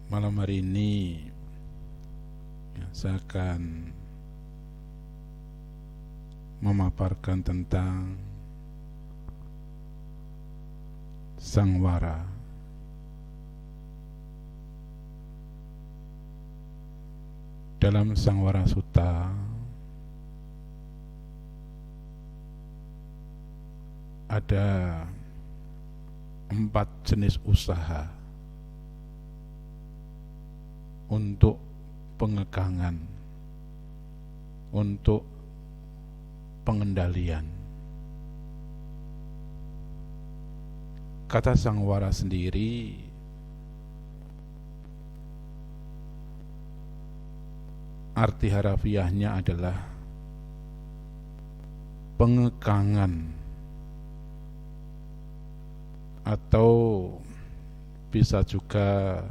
Malam hari ini saya akan memaparkan tentang Sangwara. Dalam Sangwara Sutta ada 4 jenis usaha untuk pengekangan, untuk pengendalian. Kata Sangwara sendiri arti harafiahnya adalah pengekangan atau bisa juga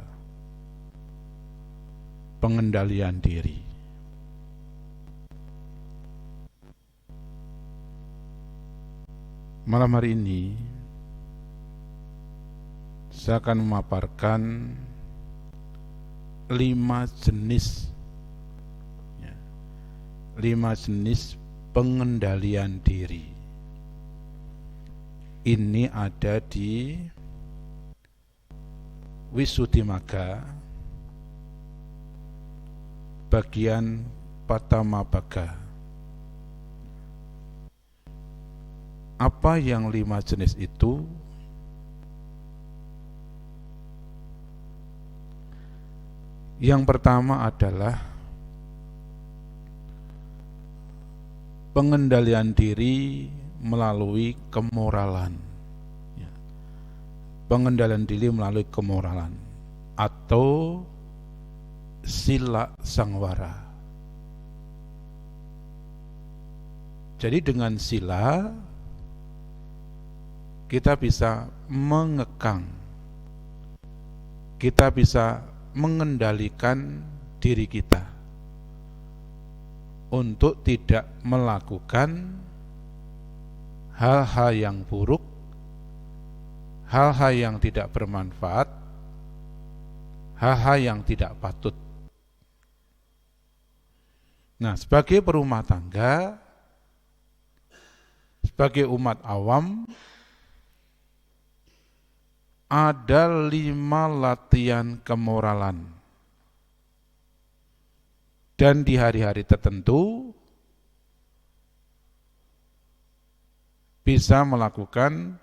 pengendalian diri. Malam hari ini saya akan memaparkan 5 jenis 5 jenis pengendalian diri. Ini ada di Visuddhimagga bagian Patamabaga. Apa yang 5 jenis itu? Yang pertama adalah pengendalian diri melalui kemoralan. Pengendalian diri melalui kemoralan atau sila sangwara. Jadi dengan sila kita bisa mengekang, kita bisa mengendalikan diri kita untuk tidak melakukan hal-hal yang buruk, hal-hal yang tidak bermanfaat, hal-hal yang tidak patut. Nah, sebagai perumah tangga, sebagai umat awam, ada 5 latihan kemoralan. Dan di hari-hari tertentu bisa melakukan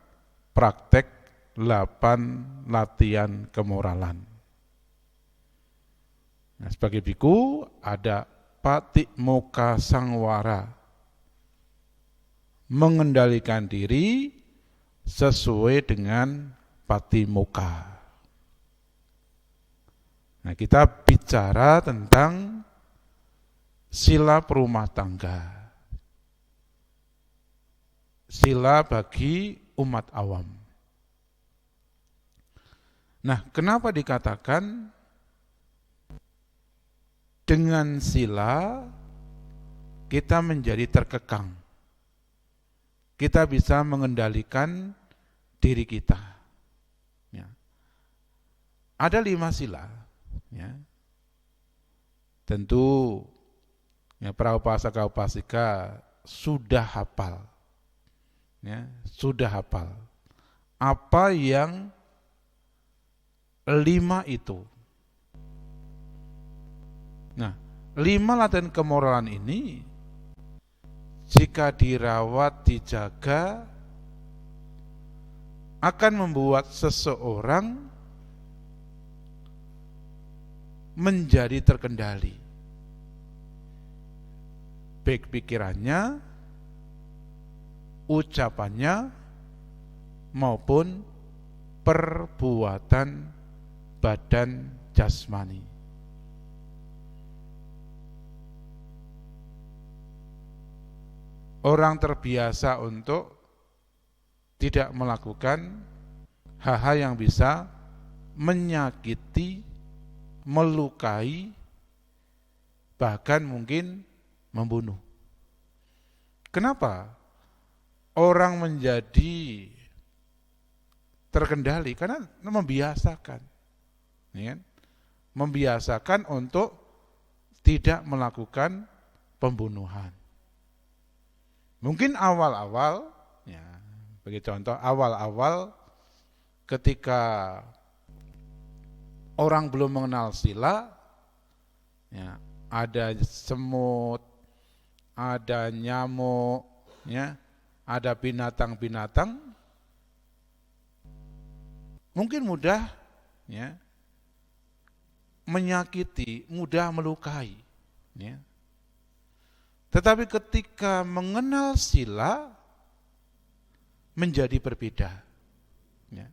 praktek 8 latihan kemoralan. Nah, sebagai biku ada Patimokkha Sangwara, mengendalikan diri sesuai dengan Patimokkha. Nah, kita bicara tentang sila perumah tangga, sila bagi umat awam. Nah, kenapa dikatakan dengan sila kita menjadi terkekang, kita bisa mengendalikan diri kita. Ya. Ada 5 sila. Ya. Tentu para upasaka-upasika sudah hafal. Ya, sudah hafal. Apa yang 5 itu? Nah, 5 latihan kemoralan ini jika dirawat, dijaga, akan membuat seseorang menjadi terkendali, baik pikirannya, ucapannya, maupun perbuatan badan jasmani. Orang terbiasa untuk tidak melakukan hal-hal yang bisa menyakiti, melukai, bahkan mungkin membunuh. Kenapa orang menjadi terkendali? Karena membiasakan. Ya kan? membiasakan untuk tidak melakukan pembunuhan. Mungkin awal-awal, ya, bagi contoh awal-awal ketika orang belum mengenal sila, ya, ada semut, ada nyamuk, ya, ada binatang-binatang, mungkin mudah, ya, menyakiti, mudah melukai, ya. Tetapi ketika mengenal sila menjadi berbeda, ya,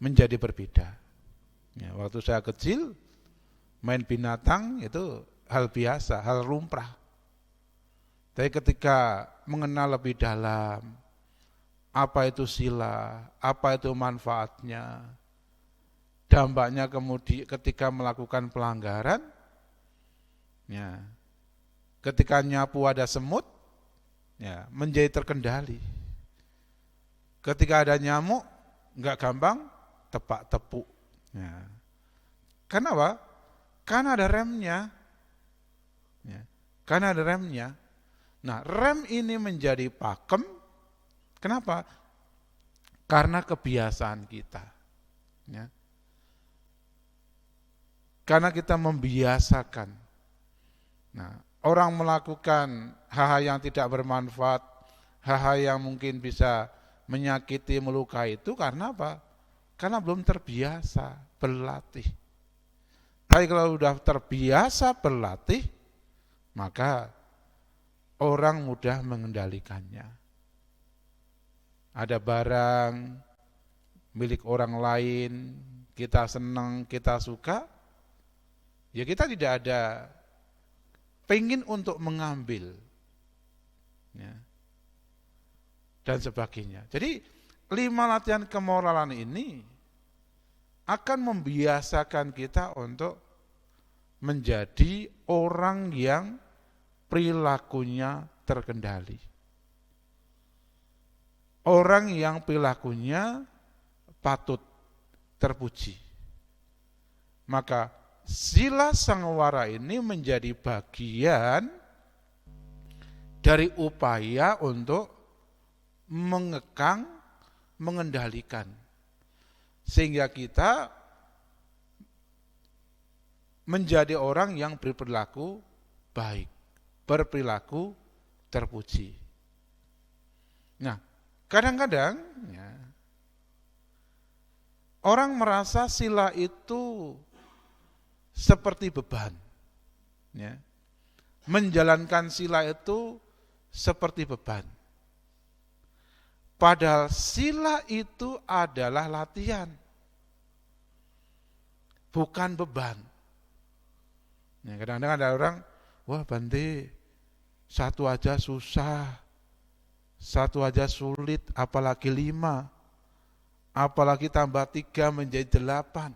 menjadi berbeda. Ya, waktu saya kecil main binatang itu hal biasa, hal lumrah. Tapi ketika mengenal lebih dalam apa itu sila, apa itu manfaatnya, dampaknya kemudian ketika melakukan pelanggaran, ya, ketika nyapu ada semut, ya, menjadi terkendali. Ketika ada nyamuk, nggak gampang tepak tepuk. Ya. Karena apa? Karena ada remnya. Ya. Karena ada remnya. Nah, rem ini menjadi pakem. Kenapa? Karena kebiasaan kita. Ya. Karena kita membiasakan. Nah, orang melakukan hal-hal yang tidak bermanfaat, hal-hal yang mungkin bisa menyakiti, melukai itu karena apa? Karena belum terbiasa berlatih. Tapi kalau sudah terbiasa berlatih, maka orang mudah mengendalikannya. Ada barang milik orang lain, kita senang, kita suka, ya kita tidak ada pengen untuk mengambil, ya, dan sebagainya. Jadi 5 latihan kemoralan ini akan membiasakan kita untuk menjadi orang yang perilakunya terkendali. Orang yang perilakunya patut terpuji. Maka sila sangwara ini menjadi bagian dari upaya untuk mengekang, mengendalikan, sehingga kita menjadi orang yang berperilaku baik, berperilaku terpuji. Nah, kadang-kadang, ya, orang merasa sila itu seperti beban, ya. Menjalankan sila itu seperti beban. Padahal sila itu adalah latihan, bukan beban. Ya, kadang-kadang ada orang, wah Bante, satu aja susah, satu aja sulit, apalagi 5, apalagi tambah 3 menjadi 8.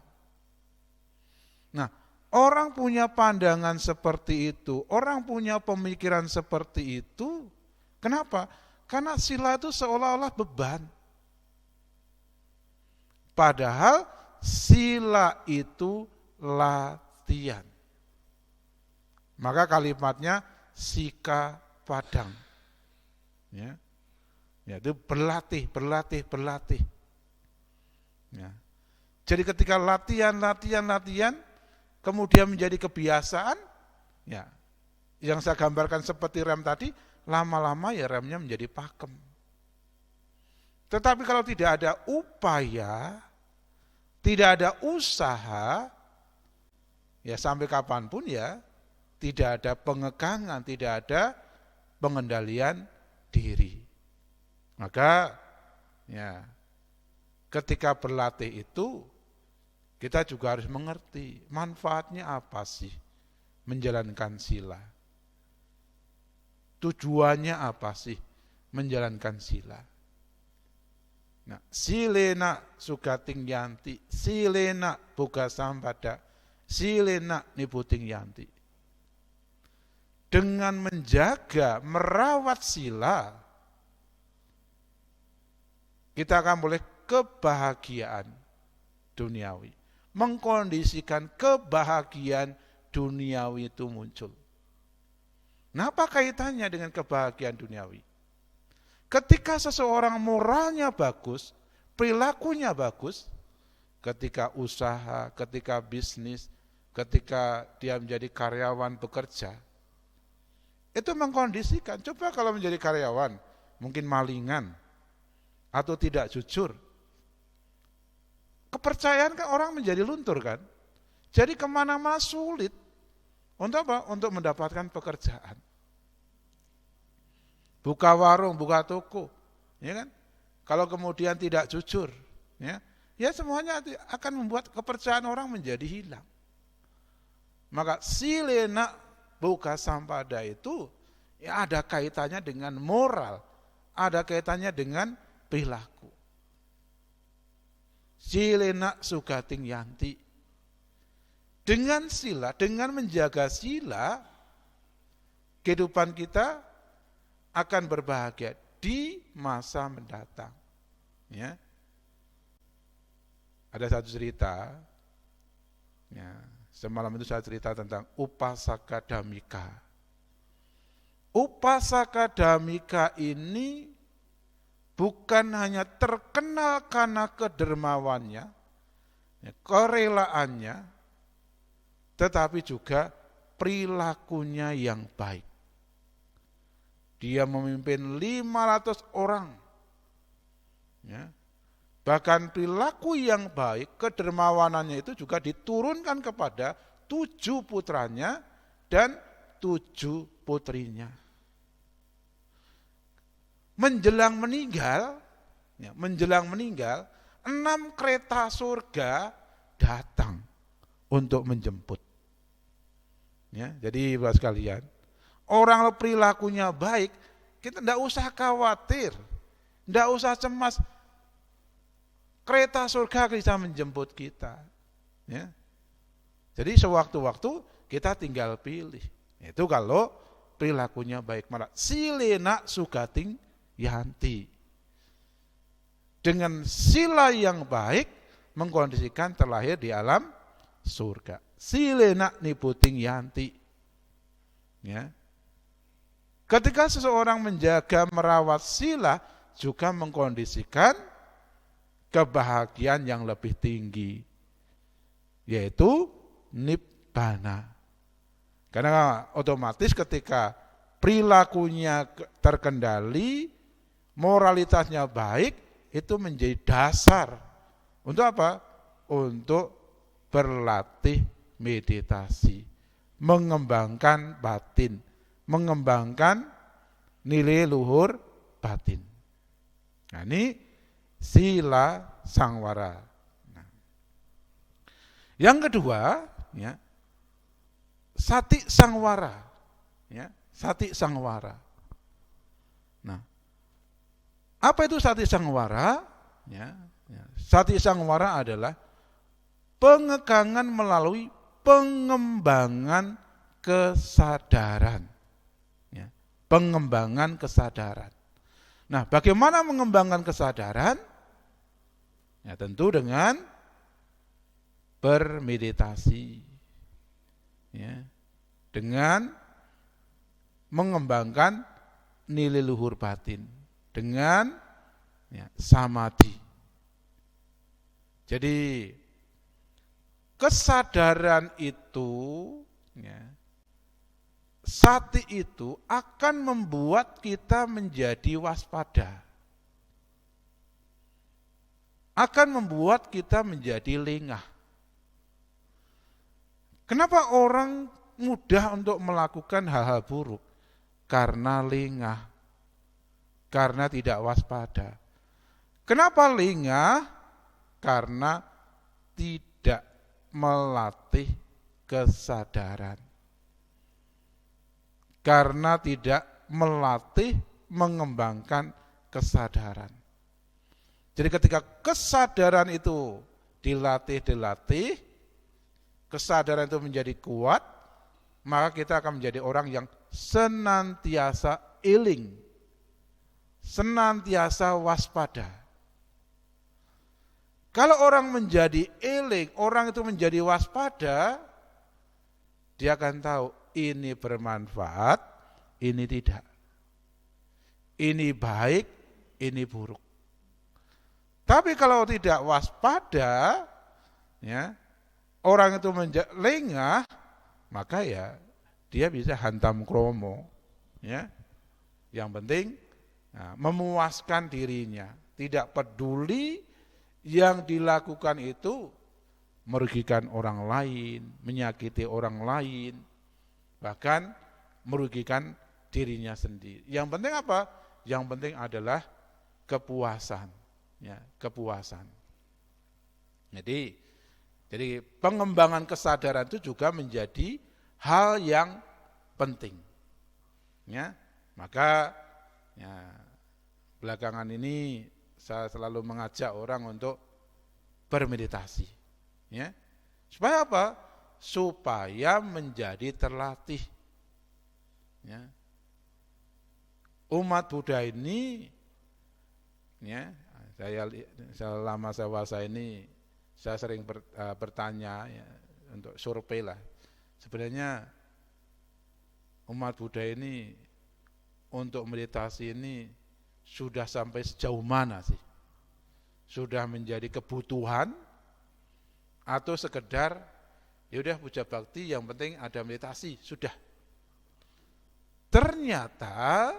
Nah, orang punya pandangan seperti itu, orang punya pemikiran seperti itu, kenapa? Karena sila itu seolah-olah beban. Padahal sila itu latihan. Maka kalimatnya sika padang. Ya. Yaitu berlatih. Ya. Jadi ketika latihan, kemudian menjadi kebiasaan, ya, yang saya gambarkan seperti rem tadi, lama-lama ya remnya menjadi pakem. Tetapi kalau tidak ada upaya, tidak ada usaha, ya sampai kapanpun ya tidak ada pengekangan, tidak ada pengendalian diri. Maka ya ketika berlatih itu kita juga harus mengerti manfaatnya apa sih menjalankan sila. Tujuannya apa sih menjalankan sila? Nah, silena sugating yanti, silena boga sampada, silena niputing yanti. Dengan menjaga, merawat sila, kita akan boleh kebahagiaan duniawi, mengkondisikan kebahagiaan duniawi itu muncul. Nah, apa kaitannya dengan kebahagiaan duniawi? Ketika seseorang moralnya bagus, perilakunya bagus, ketika usaha, ketika bisnis, ketika dia menjadi karyawan bekerja, itu mengkondisikan. Coba kalau menjadi karyawan, mungkin malingan, atau tidak jujur, kepercayaan kan orang menjadi luntur kan. Jadi kemana-mana sulit. Untuk apa? Untuk mendapatkan pekerjaan. Buka warung, buka toko, ya kan? Kalau kemudian tidak jujur, ya semuanya akan membuat kepercayaan orang menjadi hilang. Maka silena buka sampada itu ya ada kaitannya dengan moral, ada kaitannya dengan perilaku. Silena sugating yanti. Dengan sila, dengan menjaga sila, kehidupan kita akan berbahagia di masa mendatang. Ya. Ada satu cerita, ya, semalam itu saya cerita tentang Upasaka Dhammika. Upasaka Dhammika ini bukan hanya terkenal karena kedermawannya, kerelaannya, tetapi juga perilakunya yang baik. Dia memimpin 500 orang. Ya. Bahkan perilaku yang baik, kedermawanannya itu juga diturunkan kepada 7 putranya dan 7 putrinya. Menjelang meninggal, 6 kereta surga datang untuk menjemput. Ya, jadi Bapak sekalian, orang perilakunya baik, kita tidak usah khawatir, tidak usah cemas. Kereta surga bisa menjemput kita. Ya. Jadi sewaktu-waktu kita tinggal pilih. Itu kalau perilakunya baik. Malah silena sugating yanti. Dengan sila yang baik mengkondisikan terlahir di alam surga. Silena niputing yanti. Ya. Ketika seseorang menjaga merawat sila juga mengkondisikan kebahagiaan yang lebih tinggi, yaitu nibbana. Karena otomatis ketika perilakunya terkendali, moralitasnya baik, itu menjadi dasar untuk apa? Untuk berlatih meditasi, mengembangkan batin, mengembangkan nilai luhur batin. Nah, ini sila sangwara. Nah. Yang kedua, ya, sati sangwara. Ya, sati sangwara. Nah, apa itu sati sangwara? Ya, sati sangwara adalah pengekangan melalui pengembangan kesadaran. Ya, pengembangan kesadaran. Nah, bagaimana mengembangkan kesadaran? Ya, tentu dengan bermeditasi. Ya, dengan mengembangkan nilai luhur batin. Dengan samadhi. Jadi kesadaran itu, sati itu akan membuat kita menjadi waspada. Akan membuat kita menjadi lengah. Kenapa orang mudah untuk melakukan hal-hal buruk? Karena lengah. Karena tidak waspada. Kenapa lengah? Karena tidak melatih kesadaran. Karena tidak melatih mengembangkan kesadaran. Jadi ketika kesadaran itu dilatih, kesadaran itu menjadi kuat, maka kita akan menjadi orang yang senantiasa iling, senantiasa waspada. Kalau orang menjadi eling, orang itu menjadi waspada, dia akan tahu ini bermanfaat, ini tidak. Ini baik, ini buruk. Tapi kalau tidak waspada, ya, orang itu lengah, maka ya dia bisa hantam kromo, ya. Yang penting memuaskan dirinya, tidak peduli yang dilakukan itu merugikan orang lain, menyakiti orang lain, bahkan merugikan dirinya sendiri. Yang penting apa? Yang penting adalah kepuasan, ya, kepuasan. Jadi pengembangan kesadaran itu juga menjadi hal yang penting. Ya, maka ya, belakangan ini saya selalu mengajak orang untuk bermeditasi. Ya. Supaya apa? Supaya menjadi terlatih. Ya. Umat Buddha ini, ya, selama saya puasa ini, saya sering bertanya, ya, untuk survei lah. Sebenarnya umat Buddha ini untuk meditasi ini sudah sampai sejauh mana sih? Sudah menjadi kebutuhan atau sekedar ya udah puja bakti yang penting ada meditasi, sudah. Ternyata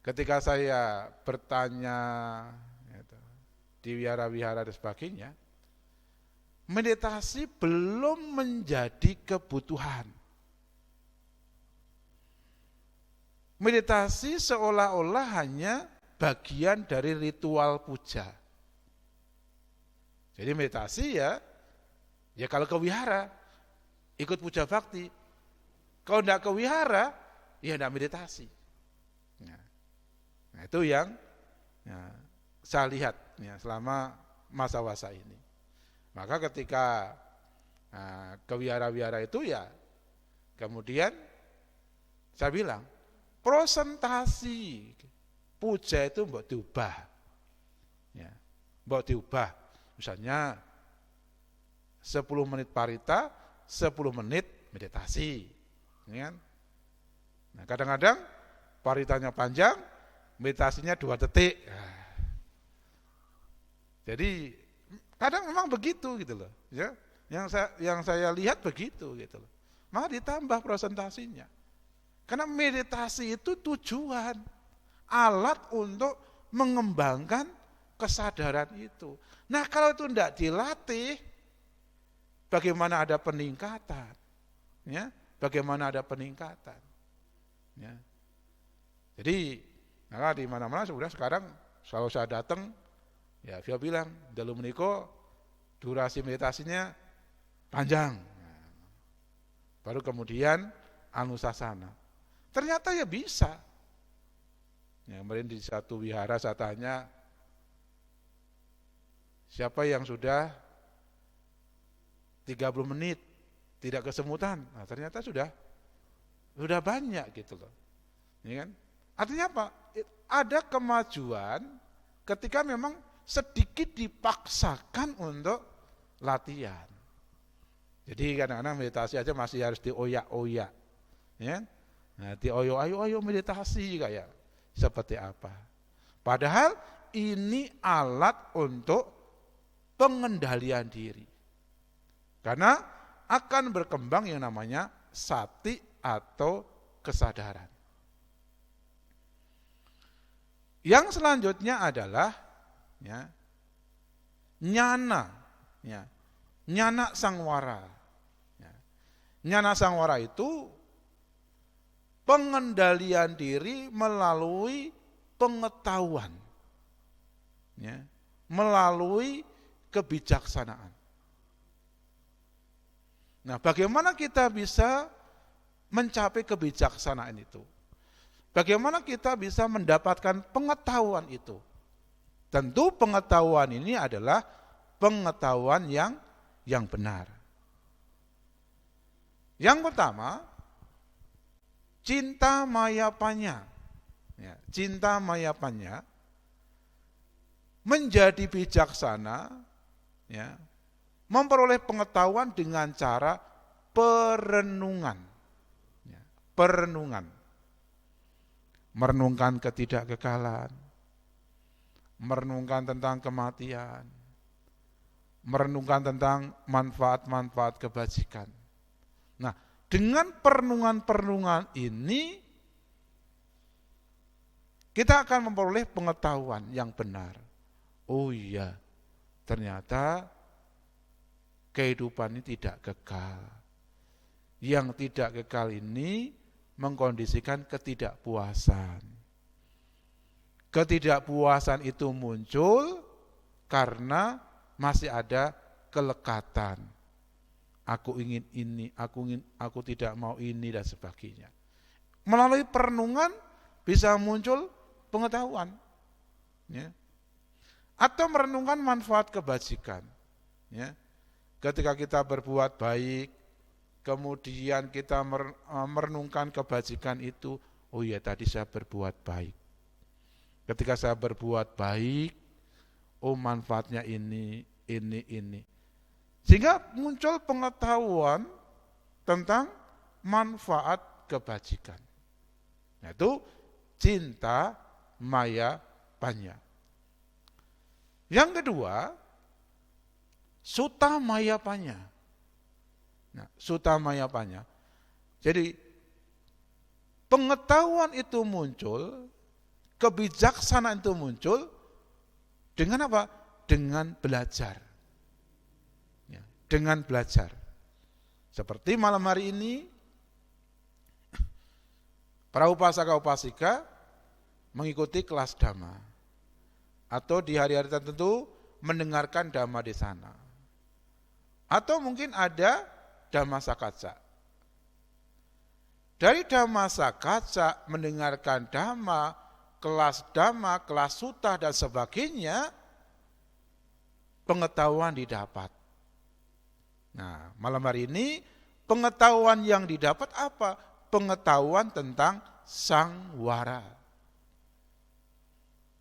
ketika saya bertanya di wihara-wihara dan sebagainya, meditasi belum menjadi kebutuhan. Meditasi seolah-olah hanya bagian dari ritual puja. Jadi meditasi ya kalau ke wihara ikut puja bakti. Kalau enggak ke wihara, ya enggak meditasi. Nah itu yang saya lihat ya, selama masa puasa ini. Maka ketika ke wihara-wihara itu ya, kemudian saya bilang, presentasi puja itu mbok diubah. Ya, mbok diubah. Misalnya 10 menit parita, 10 menit meditasi. Ya kan? Nah, kadang-kadang paritanya panjang, meditasinya 2 detik. Jadi kadang memang begitu gitu loh, ya. Yang saya lihat begitu gitu loh. Maka ditambah presentasinya. Karena meditasi itu tujuan, alat untuk mengembangkan kesadaran itu. Nah, kalau itu tidak dilatih, bagaimana ada peningkatan? Ya, bagaimana ada peningkatan? Ya. Jadi, maka di mana-mana sudah sekarang kalau saya datang, ya dia bilang, dalam meniko durasi meditasinya panjang. Baru kemudian anusasana. Ternyata ya bisa. Ya, kemarin di satu wihara saya tanya, siapa yang sudah 30 menit tidak kesemutan? Nah, ternyata sudah banyak gitu loh. Ya kan? Artinya apa? Ada kemajuan ketika memang sedikit dipaksakan untuk latihan. Jadi kadang-kadang meditasi aja masih harus dioyak-oyak. Ya? Nah, ayo meditasi kayak seperti apa. Padahal ini alat untuk pengendalian diri. Karena akan berkembang yang namanya sati atau kesadaran. Yang selanjutnya adalah ya, nyana, ya, nyana sangwara. Ya. Nyana sangwara itu pengendalian diri melalui pengetahuan, ya, melalui kebijaksanaan. Nah, bagaimana kita bisa mencapai kebijaksanaan itu? Bagaimana kita bisa mendapatkan pengetahuan itu? Tentu pengetahuan ini adalah pengetahuan yang benar. Yang pertama, cinta mayapanya. Ya, cinta mayapanya menjadi bijaksana, ya, memperoleh pengetahuan dengan cara perenungan. Ya, perenungan. Merenungkan ketidakkekalan, merenungkan tentang kematian, merenungkan tentang manfaat-manfaat kebajikan. Nah, dengan perenungan-perenungan ini, kita akan memperoleh pengetahuan yang benar. Oh iya, ternyata kehidupan ini tidak kekal. Yang tidak kekal ini mengkondisikan ketidakpuasan. Ketidakpuasan itu muncul karena masih ada kelekatan. Aku ingin ini, aku tidak mau ini dan sebagainya. Melalui perenungan bisa muncul pengetahuan, ya. Atau merenungkan manfaat kebajikan, ya. Ketika kita berbuat baik, kemudian kita merenungkan kebajikan itu, oh iya tadi saya berbuat baik. Ketika saya berbuat baik, oh manfaatnya ini. Sehingga muncul pengetahuan tentang manfaat kebajikan. Yaitu cinta maya panya. Yang kedua, suta maya panya. Nah, suta maya panya. Jadi pengetahuan itu muncul, kebijaksanaan itu muncul dengan apa? Dengan belajar. Ya, dengan belajar. Seperti malam hari ini, para upasaka-upasika mengikuti kelas dhamma. Atau di hari-hari tertentu mendengarkan dhamma di sana. Atau mungkin ada dhamma sakaca. Dari dhamma sakaca mendengarkan dhamma, kelas sutta dan sebagainya, pengetahuan didapat. Nah, malam hari ini pengetahuan yang didapat apa? Pengetahuan tentang sangwara.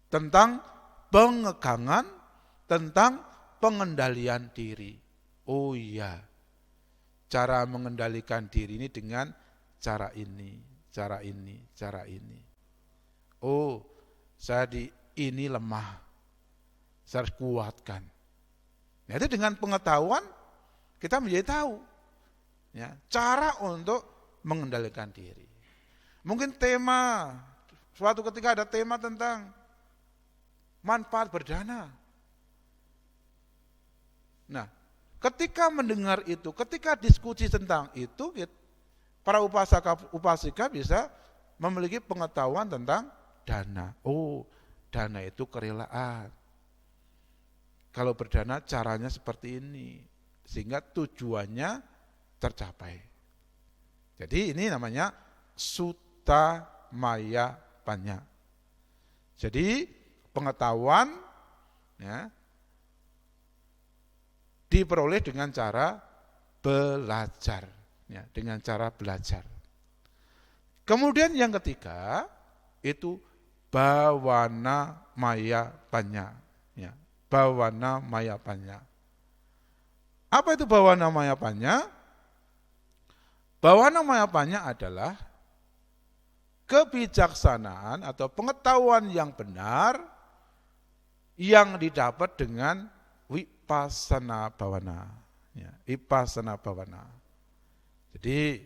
Tentang pengekangan, tentang pengendalian diri. Oh iya, cara mengendalikan diri ini dengan cara ini. Oh, saya ini lemah, saya harus kuatkan. Nah, itu dengan pengetahuan kita menjadi tahu, ya, cara untuk mengendalikan diri. Mungkin tema, suatu ketika ada tema tentang manfaat berdana. Nah, ketika mendengar itu, ketika diskusi tentang itu, para upasaka-upasika bisa memiliki pengetahuan tentang dana. Oh, dana itu kerelaan. Kalau berdana caranya seperti ini, sehingga tujuannya tercapai. Jadi ini namanya sutta maya panya. Jadi pengetahuan, ya, diperoleh dengan cara belajar, ya, dengan cara belajar. Kemudian yang ketiga itu bawana maya panya, ya, bawana maya panya. Apa itu bawana maya panya? Bawana maya panya adalah kebijaksanaan atau pengetahuan yang benar yang didapat dengan vipassana bhavana, ya, vipassana bhavana. Jadi,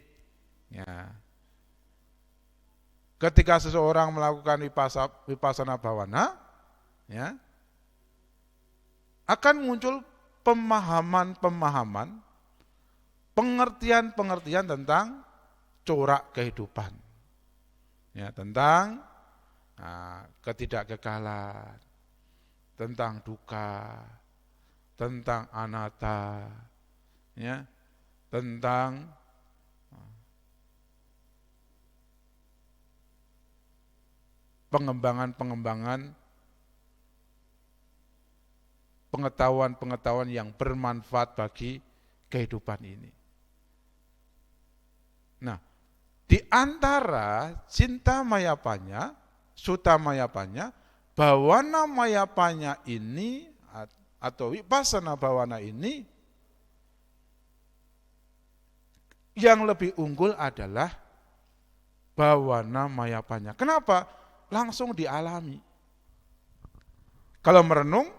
ya, ketika seseorang melakukan vipassana bhavana, ya, akan muncul pemahaman-pemahaman, pengertian-pengertian tentang corak kehidupan, ya, tentang ketidakkekalan, tentang duka, tentang anatta, ya, tentang pengembangan pengetahuan-pengetahuan yang bermanfaat bagi kehidupan ini. Nah, di antara cinta maya panya, sutta maya panya, Bawana mayapanya ini atau Vipassana bawana ini yang lebih unggul adalah bawana mayapanya. Kenapa? Langsung dialami. Kalau merenung,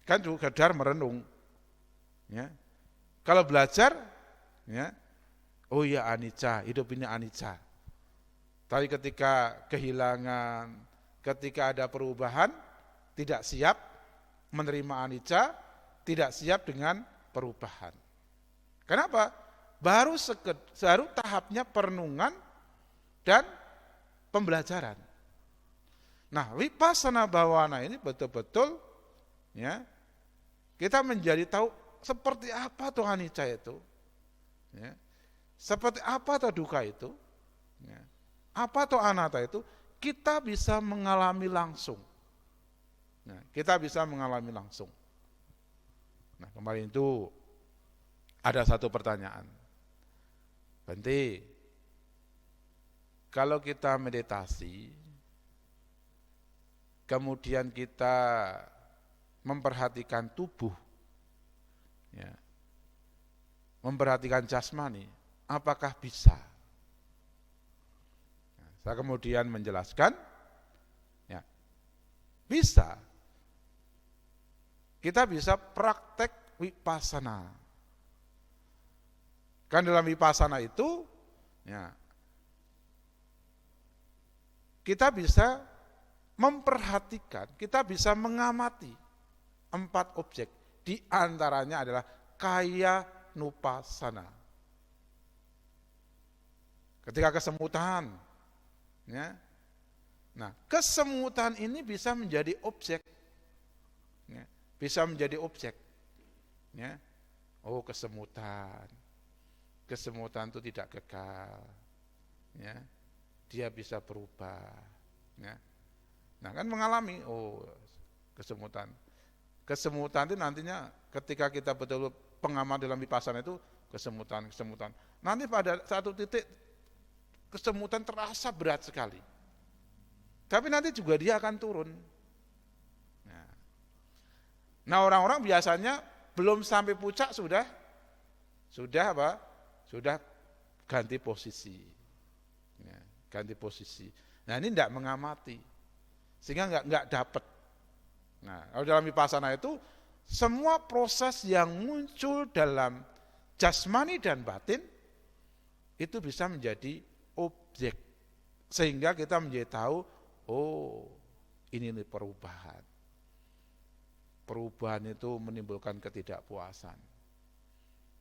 kan juga sekedar merenung. Ya. Kalau belajar, ya, oh ya anicca, hidup ini anicca. Tapi ketika kehilangan, ketika ada perubahan, tidak siap menerima anicca, tidak siap dengan perubahan. Kenapa? Baru tahapnya perenungan dan pembelajaran. Nah, Vipassana bawana ini betul-betul, ya, kita menjadi tahu seperti apa tuh anicca itu, ya, seperti apa tuh duka itu, ya, apa tuh anatta itu, kita bisa mengalami langsung. Nah, kita bisa mengalami langsung. Nah, kemarin itu ada satu pertanyaan, Bante, kalau kita meditasi, kemudian kita memperhatikan tubuh, ya, memperhatikan jasmani, apakah bisa? Nah, saya kemudian menjelaskan, ya, bisa. Kita bisa praktek Vipassana. Kan dalam Vipassana itu, ya, kita bisa memperhatikan, kita bisa mengamati 4 objek. Di antaranya adalah kaya nupassana. Ketika kesemutan, ya. Nah, kesemutan ini bisa menjadi objek, ya, bisa menjadi objek, ya. Oh, kesemutan itu tidak kekal, ya. Dia bisa berubah, ya. Nah, kan mengalami, oh, kesemutan itu nantinya ketika kita betul pengamat dalam Vipassana itu kesemutan. Nanti pada satu titik kesemutan terasa berat sekali. Tapi nanti juga dia akan turun. Nah, orang-orang biasanya belum sampai puncak sudah apa? Sudah ganti posisi. Ya, ganti posisi. Nah, ini tidak mengamati. Sehingga enggak dapat. Nah, kalau dalam Vipassana itu semua proses yang muncul dalam jasmani dan batin itu bisa menjadi objek. Sehingga kita menjadi tahu, oh, ini perubahan. Perubahan itu menimbulkan ketidakpuasan.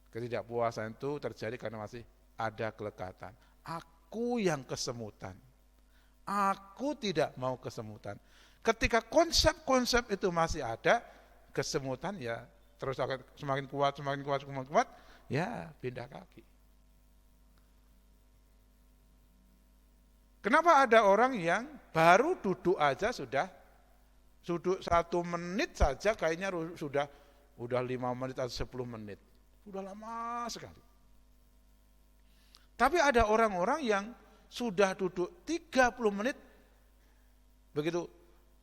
Ketidakpuasan itu terjadi karena masih ada kelekatan. Aku yang kesemutan. Aku tidak mau kesemutan. Ketika konsep-konsep itu masih ada, kesemutan ya terus akan semakin kuat, ya pindah kaki. Kenapa ada orang yang baru duduk aja sudah duduk 1 menit saja kayaknya sudah 5 menit atau 10 menit. Sudah lama sekali. Tapi ada orang-orang yang sudah duduk 30 menit, begitu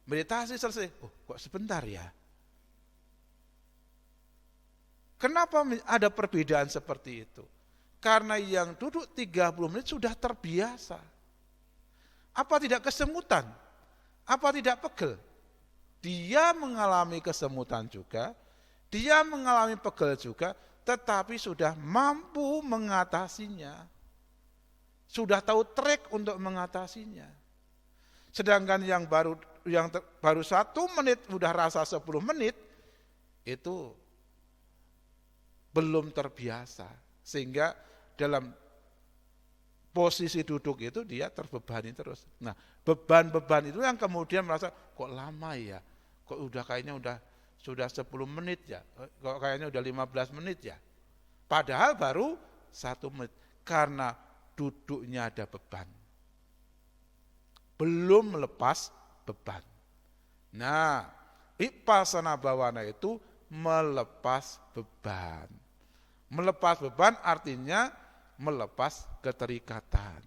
meditasi selesai, oh kok sebentar ya. Kenapa ada perbedaan seperti itu? Karena yang duduk 30 menit sudah terbiasa. Apa tidak kesemutan? Apa tidak pegel? Dia mengalami kesemutan juga, dia mengalami pegel juga, tetapi sudah mampu mengatasinya. Sudah tahu trik untuk mengatasinya. Sedangkan yang baru 1 menit udah rasa 10 menit itu belum terbiasa, sehingga dalam posisi duduk itu dia terbebani terus. Nah, beban-beban itu yang kemudian merasa kok lama ya, kok kayaknya sudah 10 menit ya, kok kayaknya udah 15 menit ya. Padahal baru 1 menit karena duduknya ada beban. Belum melepas beban. Nah, Vipassana bawana itu melepas beban. Melepas beban artinya melepas keterikatan.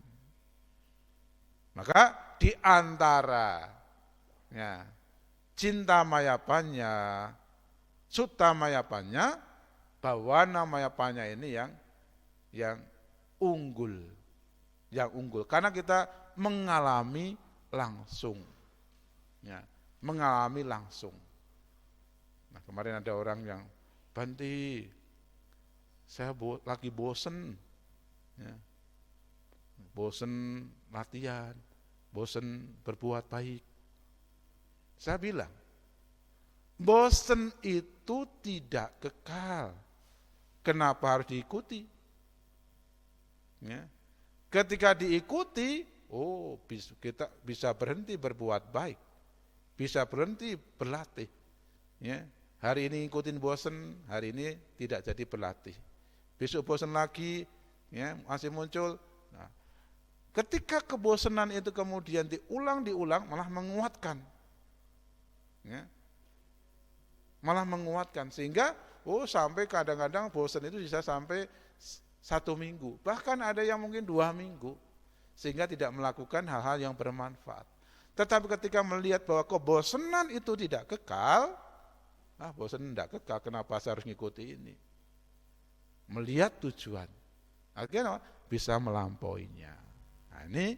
Maka di antara Ya. Cinta mayapanya, sutta mayapanya, bawana mayapanya ini yang unggul. Yang unggul karena kita mengalami langsung. Ya, mengalami langsung. Nah, kemarin ada orang yang, Banti, saya lagi bosen. Ya. Bosen latihan, bosen berbuat baik. Saya bilang, bosen itu tidak kekal. Kenapa harus diikuti? Ya. Ketika diikuti, kita bisa berhenti berbuat baik, bisa berhenti berlatih. Ya. Hari ini ikutin bosen, hari ini tidak jadi berlatih. Besok bosen lagi, ya, masih muncul. Nah, ketika kebosanan itu kemudian diulang malah menguatkan. Ya. Malah menguatkan sehingga sampai kadang-kadang bosan itu bisa sampai 1 minggu, bahkan ada yang mungkin 2 minggu, sehingga tidak melakukan hal-hal yang bermanfaat. Tetapi ketika melihat bahwa kebosanan itu tidak kekal, bosan tidak kekal, kenapa saya harus ngikuti ini? Melihat tujuan, akhirnya bisa melampauinya. Nah, ini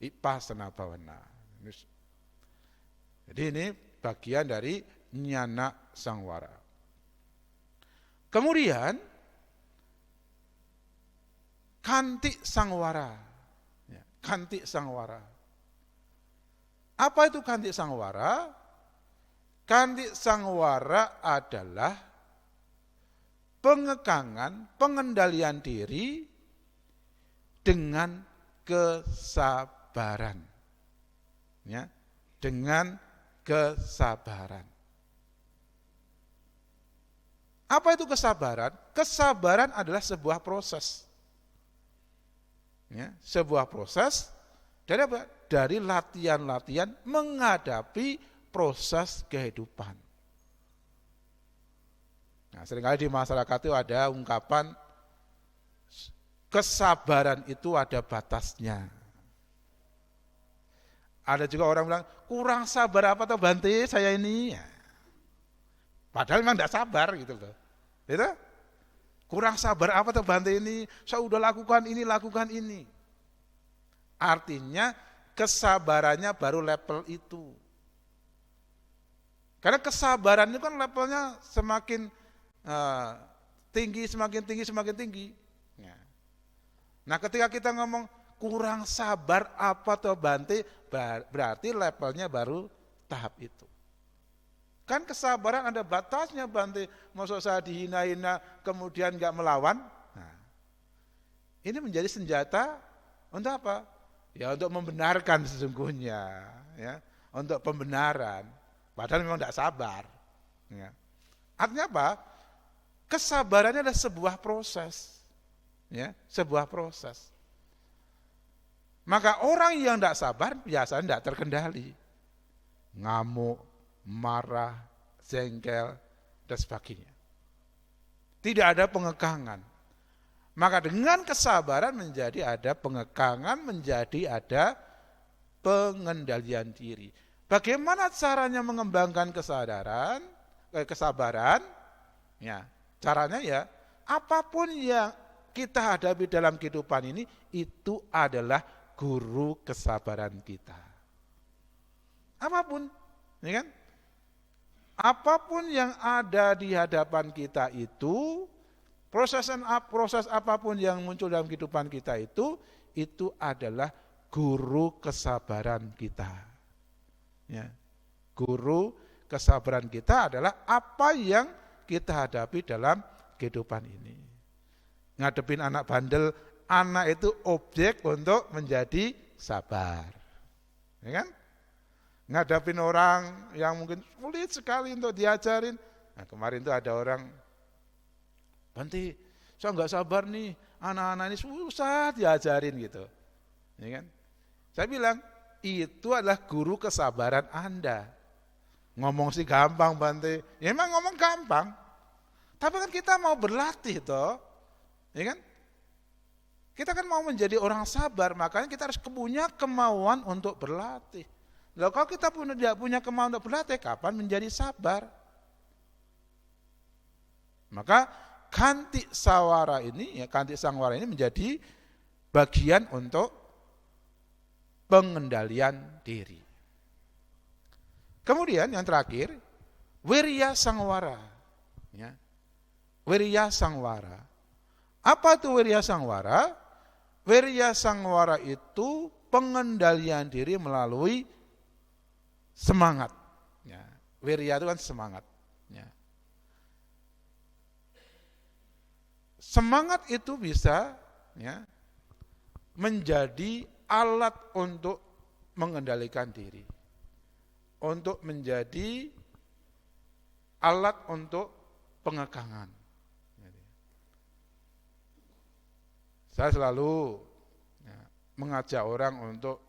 vipassana bhavana. Jadi ini bagian dari jnana sangwara. Kemudian kanti sangwara. Ya, kanti sangwara. Apa itu kanti sangwara? Kanti sangwara adalah pengekangan, pengendalian diri dengan kesabaran. Ya, dengan kesabaran. Apa itu kesabaran? Kesabaran adalah sebuah proses. Ya, sebuah proses dari apa? Dari latihan-latihan menghadapi proses kehidupan. Nah, seringkali di masyarakat itu ada ungkapan kesabaran itu ada batasnya. Ada juga orang bilang, kurang sabar apa toh Bante saya ini. Ya. Padahal memang tidak sabar gitu loh. Itu? Kurang sabar apa toh Bante ini, saya udah lakukan ini. Artinya kesabarannya baru level itu. Karena kesabaran itu kan levelnya semakin tinggi. Ya. Nah ketika kita ngomong, kurang sabar apa toh Bante, berarti levelnya baru tahap itu. Kan kesabaran ada batasnya Bante, maksud saya dihina-hina kemudian enggak melawan. Nah, ini menjadi senjata untuk apa? Ya untuk membenarkan sesungguhnya, ya, untuk pembenaran. Padahal memang enggak sabar. Ya. Artinya apa? Kesabarannya adalah sebuah proses, ya, sebuah proses. Maka orang yang tidak sabar biasanya tidak terkendali. Ngamuk, marah, jengkel, dan sebagainya. Tidak ada pengekangan. Maka dengan kesabaran menjadi ada pengekangan, menjadi ada pengendalian diri. Bagaimana caranya mengembangkan kesabaran? Ya, caranya ya, apapun yang kita hadapi dalam kehidupan ini, itu adalah guru kesabaran kita. Apapun, ya kan? Apapun yang ada di hadapan kita itu, proses apapun yang muncul dalam kehidupan kita itu adalah guru kesabaran kita. Ya. Guru kesabaran kita adalah apa yang kita hadapi dalam kehidupan ini. Ngadepin anak bandel, anak itu objek untuk menjadi sabar, ya kan? Ngadapin orang yang mungkin sulit sekali untuk diajarin. Nah, kemarin itu ada orang, Bante, saya nggak sabar nih, anak-anak ini susah diajarin gitu, ya kan? Saya bilang itu adalah guru kesabaran Anda. Ngomong sih gampang Bante, ya emang ngomong gampang, tapi kan kita mau berlatih toh, ya kan? Kita kan mau menjadi orang sabar, makanya kita harus punya kemauan untuk berlatih. Lalu kalau kita pun tidak punya kemauan untuk berlatih, kapan menjadi sabar? Maka kanti sawara ini, ya kanti sangwara ini menjadi bagian untuk pengendalian diri. Kemudian yang terakhir, wirya sangwara. Ya. Wirya sangwara. Apa itu wirya sangwara? Wirya sangwara itu pengendalian diri melalui semangat. Ya. Wirya itu kan semangat. Ya. Semangat itu bisa ya, menjadi alat untuk mengendalikan diri, untuk menjadi alat untuk pengekangan. Saya selalu ya, mengajak orang untuk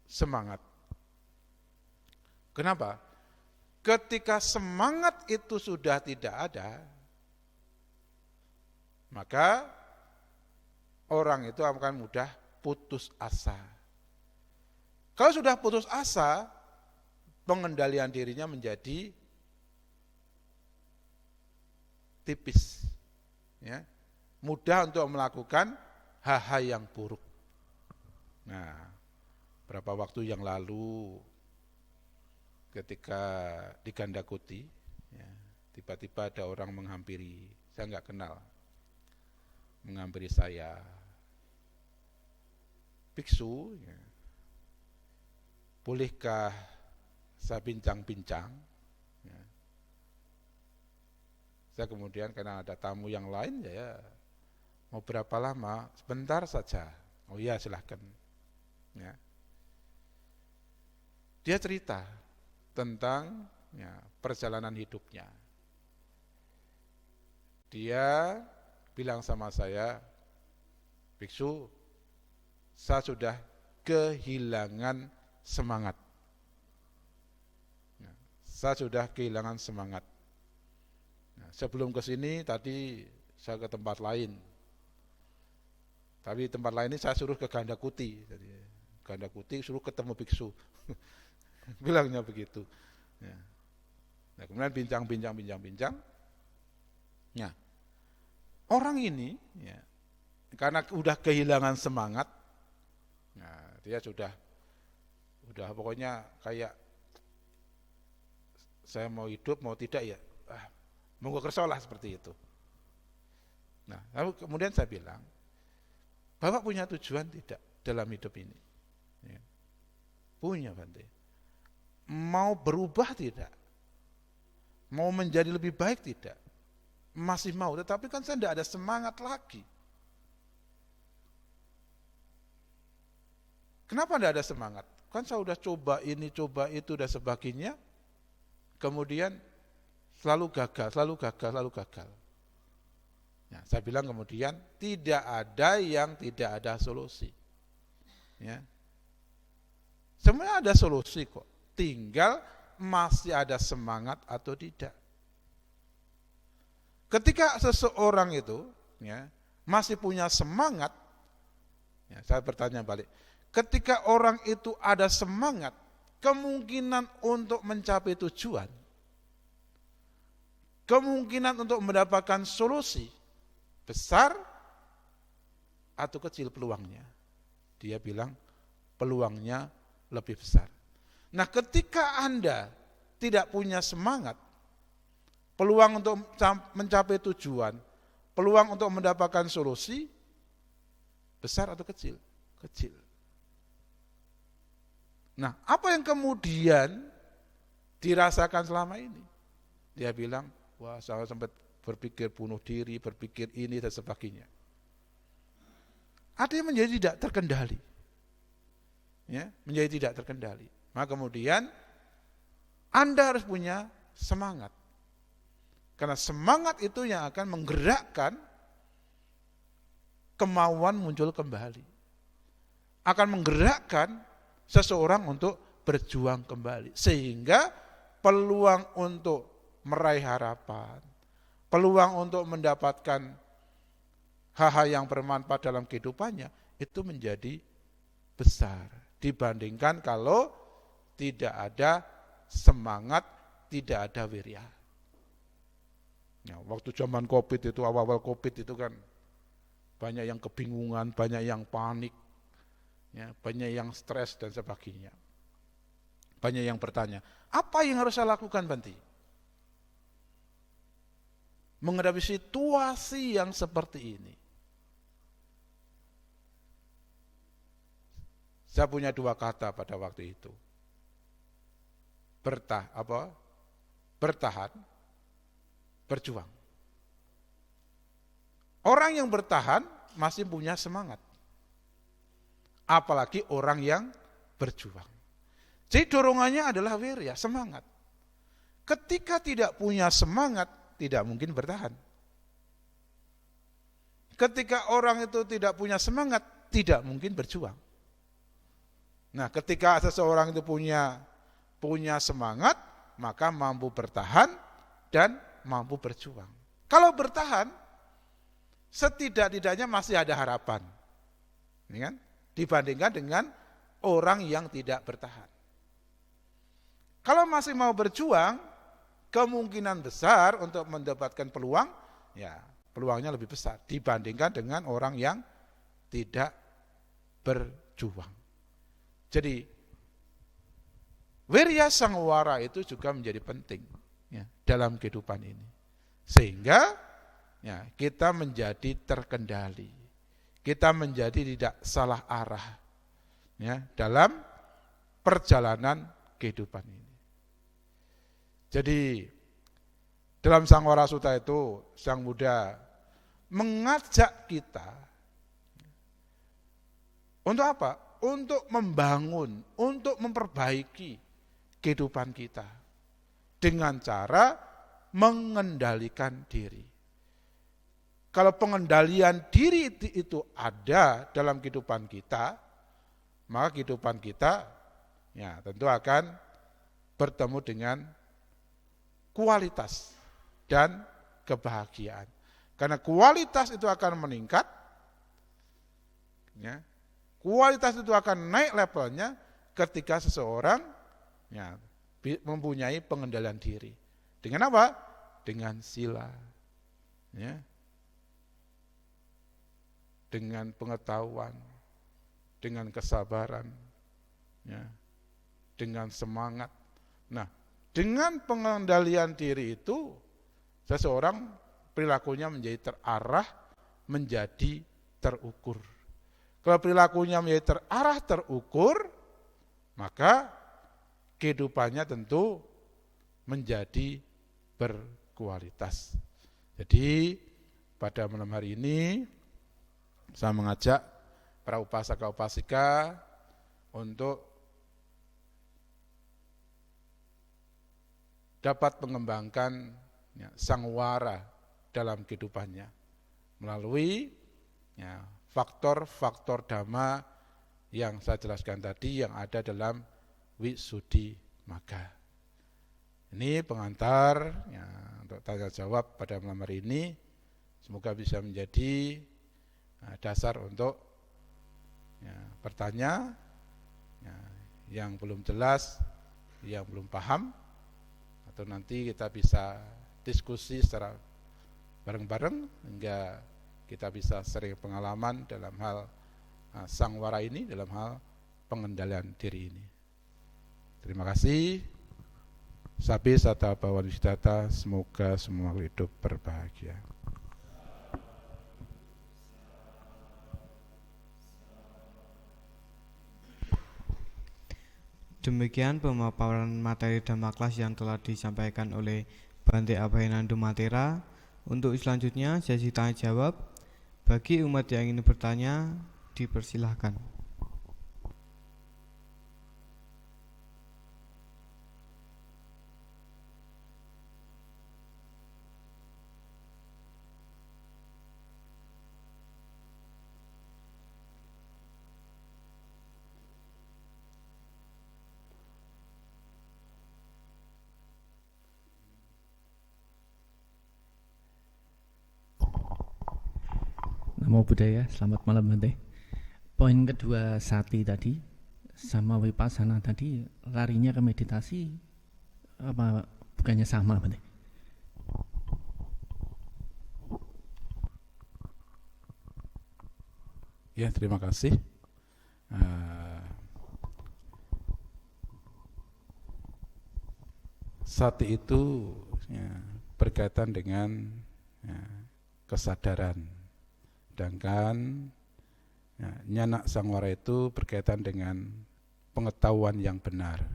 semangat. Kenapa? Ketika semangat itu sudah tidak ada, maka orang itu akan mudah putus asa. Kalau sudah putus asa, pengendalian dirinya menjadi tipis, ya, mudah untuk melakukan hal-hal yang buruk. Nah, berapa waktu yang lalu, ketika di Gandakuti, ya, tiba-tiba ada orang menghampiri, saya nggak kenal, menghampiri saya, biksu, ya, bolehkah saya bincang-bincang? Ya. Saya kemudian karena ada tamu yang lain, ya mau berapa lama? Sebentar saja. Oh iya silahkan. Ya. Dia cerita tentang ya, perjalanan hidupnya. Dia bilang sama saya, biksu, saya sudah kehilangan semangat. Ya, saya sudah kehilangan semangat. Nah, sebelum ke sini tadi saya ke tempat lain. Tapi tempat lain ini saya suruh ke Gandakuti. Jadi, Gandakuti suruh ketemu biksu. Bilangnya begitu. Ya. Nah, kemudian bincang. Ya. Orang ini ya, karena udah kehilangan semangat, nah, dia sudah pokoknya kayak saya mau hidup mau tidak ya, monggo kerso lah seperti itu. Nah, lalu kemudian saya bilang, Bapak punya tujuan tidak dalam hidup ini? Ya. Punya, Bante. Mau berubah tidak? Mau menjadi lebih baik tidak? Masih mau, tetapi kan saya tidak ada semangat lagi. Kenapa tidak ada semangat? Kan saya sudah coba ini, coba itu, dan sebagainya, kemudian selalu gagal. Ya, saya bilang kemudian, tidak ada yang tidak ada solusi. Ya. Semuanya ada solusi kok, tinggal masih ada semangat atau tidak. Ketika seseorang itu ya, masih punya semangat, ya, saya bertanya balik, ketika orang itu ada semangat, kemungkinan untuk mencapai tujuan, kemungkinan untuk mendapatkan solusi, besar atau kecil peluangnya? Dia bilang peluangnya lebih besar. Nah, ketika Anda tidak punya semangat, peluang untuk mencapai tujuan, peluang untuk mendapatkan solusi, besar atau kecil? Kecil. Nah, apa yang kemudian dirasakan selama ini? Dia bilang, wah saya sempat berpikir bunuh diri, berpikir ini dan sebagainya. Ada yang menjadi tidak terkendali. Ya, menjadi tidak terkendali. Maka kemudian Anda harus punya semangat. Karena semangat itu yang akan menggerakkan kemauan muncul kembali. Akan menggerakkan seseorang untuk berjuang kembali. Sehingga peluang untuk meraih harapan, peluang untuk mendapatkan hal-hal yang bermanfaat dalam kehidupannya, itu menjadi besar. Dibandingkan kalau tidak ada semangat, tidak ada wirya. Ya, waktu zaman Covid itu, awal-awal Covid itu kan banyak yang kebingungan, banyak yang panik, ya, banyak yang stres dan sebagainya. Banyak yang bertanya, apa yang harus saya lakukan, Banti? Menghadapi situasi yang seperti ini. Saya punya dua kata pada waktu itu. Bertahan, berjuang. Orang yang bertahan masih punya semangat. Apalagi orang yang berjuang. Jadi dorongannya adalah wirya, semangat. Ketika tidak punya semangat, tidak mungkin bertahan. Ketika orang itu tidak punya semangat, tidak mungkin berjuang. Nah, ketika seseorang itu punya semangat, maka mampu bertahan dan mampu berjuang. Kalau bertahan, setidak-tidaknya masih ada harapan, ya kan? Dibandingkan dengan orang yang tidak bertahan. Kalau masih mau berjuang, kemungkinan besar untuk mendapatkan peluang, ya peluangnya lebih besar dibandingkan dengan orang yang tidak berjuang. Jadi wirya sangwara itu juga menjadi penting, ya, dalam kehidupan ini, sehingga ya, kita menjadi terkendali, kita menjadi tidak salah arah, ya, dalam perjalanan kehidupan ini. Jadi dalam Sangwara Sutta itu Sang Buddha mengajak kita untuk apa? Untuk membangun, untuk memperbaiki kehidupan kita dengan cara mengendalikan diri. Kalau pengendalian diri itu ada dalam kehidupan kita, maka kehidupan kita ya tentu akan bertemu dengan kualitas dan kebahagiaan. Karena kualitas itu akan meningkat, ya, kualitas itu akan naik levelnya ketika seseorang ya, mempunyai pengendalian diri. Dengan apa? Dengan sila, ya, dengan pengetahuan, dengan kesabaran, ya, dengan semangat. Nah, dengan pengendalian diri itu, seseorang perilakunya menjadi terarah, menjadi terukur. Kalau perilakunya menjadi terarah, terukur, maka kehidupannya tentu menjadi berkualitas. Jadi pada malam hari ini saya mengajak para upasaka-upasika untuk dapat mengembangkan ya, sangwara dalam kehidupannya melalui ya, faktor-faktor dhamma yang saya jelaskan tadi yang ada dalam Wisuddhimagga. Ini pengantar ya, untuk tanya jawab pada malam hari ini. Semoga bisa menjadi dasar untuk ya, bertanya ya, yang belum jelas, yang belum paham, atau nanti kita bisa diskusi secara bareng-bareng hingga kita bisa sharing pengalaman dalam hal sangwara ini, dalam hal pengendalian diri ini. Terima kasih. Sabi sata bawa wisdata, semoga semua hidup berbahagia. Demikian pemaparan materi Dhamma kelas yang telah disampaikan oleh Bante Abhayananda Matera. Untuk selanjutnya sesi tanya jawab. Bagi umat yang ingin bertanya, dipersilahkan. Namo Buddhaya, selamat malam Bante. Poin kedua Sati tadi, sama vipassana tadi larinya ke meditasi apa bukannya sama berarti? Ya, terima kasih. Sati itu ya, berkaitan dengan ya, kesadaran, sedangkan ya, nyana sangwara itu berkaitan dengan pengetahuan yang benar,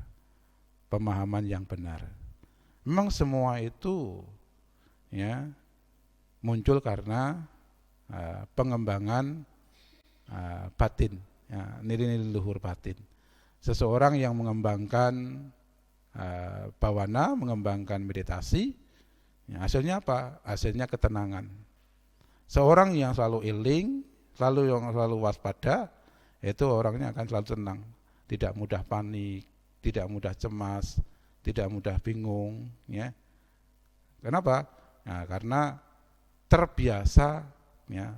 pemahaman yang benar. Memang semua itu ya muncul karena pengembangan batin, ya, nilai-nilai luhur batin. Seseorang yang mengembangkan bawana, mengembangkan meditasi, ya, hasilnya apa? Hasilnya ketenangan. Seorang yang selalu iling, selalu waspada, itu orangnya akan selalu tenang, tidak mudah panik, tidak mudah cemas, tidak mudah bingung, ya. Kenapa? Nah, karena terbiasa ya,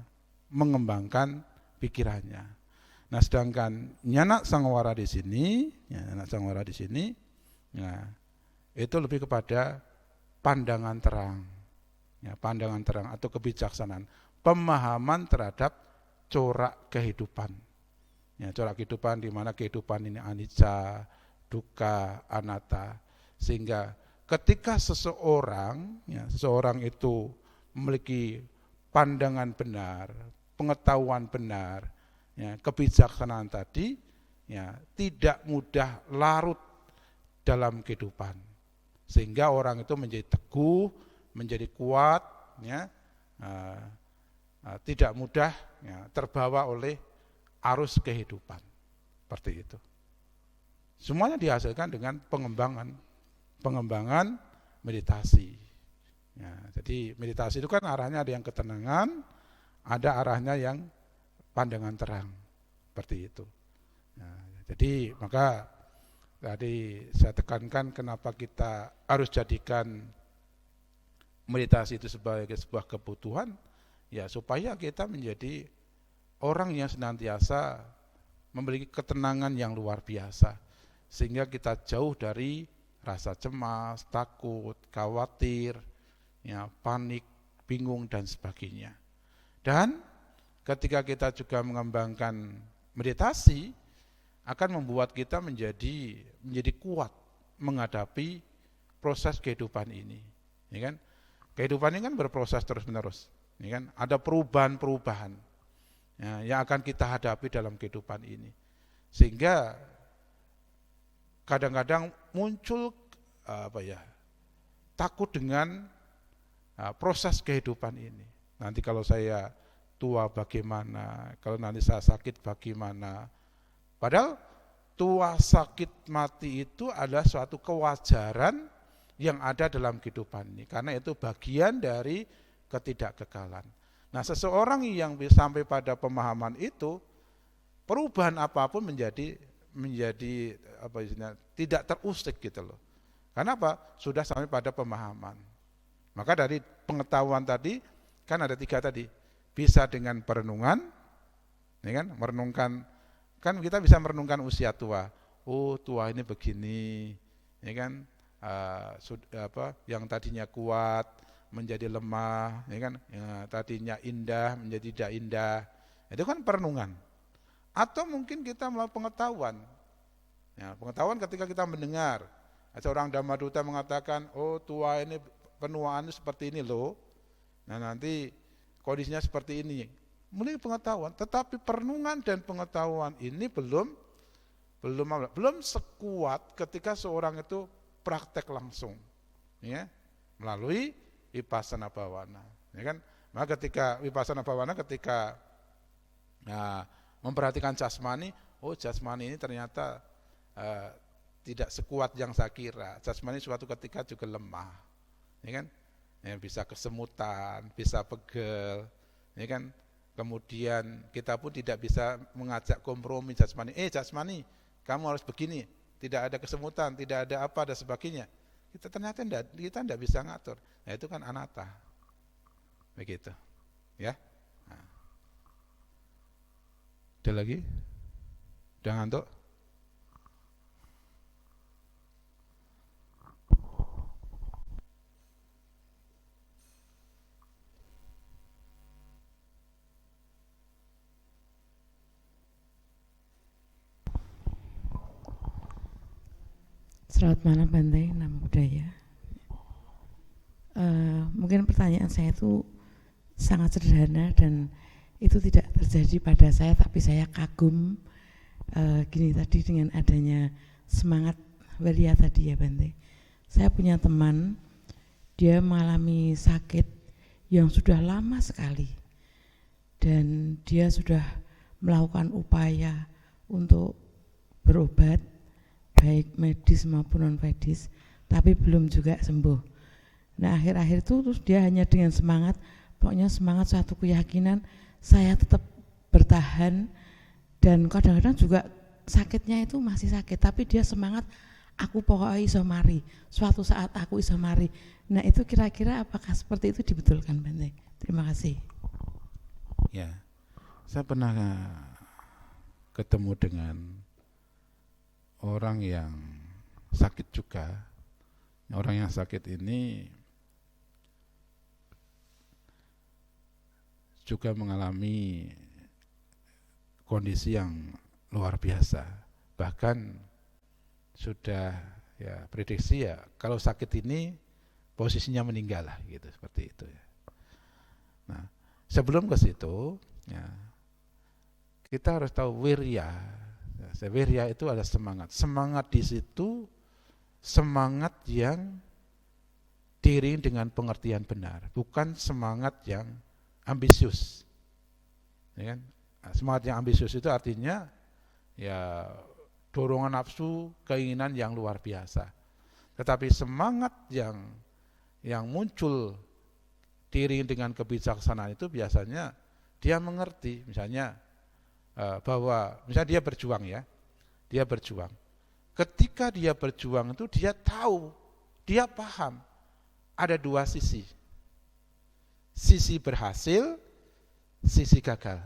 mengembangkan pikirannya. Nah, sedangkan nyana sangwara di sini, ya, itu lebih kepada pandangan terang, ya, pandangan terang atau kebijaksanaan, pemahaman terhadap corak kehidupan. Ya, corak kehidupan di mana kehidupan ini anicca, dukkha, anatta, sehingga ketika seseorang itu memiliki pandangan benar, pengetahuan benar, ya, kebijaksanaan tadi, ya, tidak mudah larut dalam kehidupan, sehingga orang itu menjadi teguh, menjadi kuat, ya, tidak mudah ya, terbawa oleh arus kehidupan, seperti itu. Semuanya dihasilkan dengan pengembangan meditasi. Ya, jadi meditasi itu kan arahnya ada yang ketenangan, ada arahnya yang pandangan terang, seperti itu. Ya, jadi maka tadi saya tekankan kenapa kita harus jadikan meditasi itu sebagai sebuah kebutuhan, ya supaya kita menjadi orang yang senantiasa memiliki ketenangan yang luar biasa, sehingga kita jauh dari rasa cemas, takut, khawatir, ya, panik, bingung dan sebagainya. Dan ketika kita juga mengembangkan meditasi akan membuat kita menjadi kuat menghadapi proses kehidupan ini, ya kan? Kehidupan ini kan berproses terus-menerus, ya kan? Ada perubahan-perubahan ya, yang akan kita hadapi dalam kehidupan ini, sehingga kadang-kadang muncul takut dengan proses kehidupan ini. Nanti kalau saya tua bagaimana, kalau nanti saya sakit bagaimana. Padahal tua, sakit, mati itu adalah suatu kewajaran yang ada dalam kehidupan ini, karena itu bagian dari ketidakkekalan. Nah, seseorang yang sampai pada pemahaman itu, perubahan apapun menjadi tidak terusik gitu loh. Karena apa? Sudah sampai pada pemahaman. Maka dari pengetahuan tadi kan ada 3 tadi, bisa dengan perenungan, ya kan? Merenungkan, kan kita bisa merenungkan usia tua. Oh, tua ini begini, ya kan? Yang tadinya kuat menjadi lemah, ya kan? Ya, tadinya indah menjadi tidak indah. Itu kan perenungan. Atau mungkin kita melalui pengetahuan. Ya, pengetahuan ketika kita mendengar seorang Dhammaduta mengatakan, oh tua ini penuaan seperti ini loh. Nah, nanti kondisinya seperti ini. Mulai pengetahuan, tetapi perenungan dan pengetahuan ini belum sekuat ketika seorang itu praktek langsung, ya, melalui vipassana bhavana, ya kan? Maka ketika vipassana bhavana, ketika memperhatikan jasmani, oh jasmani ini ternyata tidak sekuat yang saya kira. Jasmani suatu ketika juga lemah, ya kan? Ya, bisa kesemutan, bisa pegel, ya kan? Kemudian kita pun tidak bisa mengajak kompromi jasmani. Jasmani, kamu harus begini, tidak ada kesemutan, tidak ada apa dan sebagainya. Kita tidak bisa ngatur. Nah, itu kan anatta. Begitu. Ya. Nah. Ada lagi? Udah ngantuk? Selamat malam Bante, nama budaya. Mungkin pertanyaan saya itu sangat sederhana dan itu tidak terjadi pada saya, tapi saya kagum gini tadi dengan adanya semangat Wirya tadi ya Bante. Saya punya teman, dia mengalami sakit yang sudah lama sekali dan dia sudah melakukan upaya untuk berobat baik medis maupun non medis, tapi belum juga sembuh. Nah akhir-akhir itu terus dia hanya dengan semangat, pokoknya semangat suatu keyakinan, saya tetap bertahan dan kadang-kadang juga sakitnya itu masih sakit, tapi dia semangat, aku pokoknya iso mari, suatu saat aku iso mari. Nah itu kira-kira apakah seperti itu dibetulkan Bante? Terima kasih. Ya, saya pernah ketemu dengan orang yang sakit juga. Orang yang sakit ini juga mengalami kondisi yang luar biasa. Bahkan sudah ya prediksi ya kalau sakit ini posisinya meninggal lah gitu, seperti itu ya. Nah, sebelum ke situ ya, kita harus tahu wirya. Wirya itu ada semangat. Semangat di situ semangat yang diiringi dengan pengertian benar, bukan semangat yang ambisius. Ya kan? Semangat yang ambisius itu artinya ya dorongan nafsu, keinginan yang luar biasa. Tetapi semangat yang muncul diiringi dengan kebijaksanaan itu biasanya dia mengerti, misalnya bahwa misalnya dia berjuang ya, dia berjuang. Ketika dia berjuang itu dia tahu, dia paham ada dua sisi. Sisi berhasil, sisi gagal.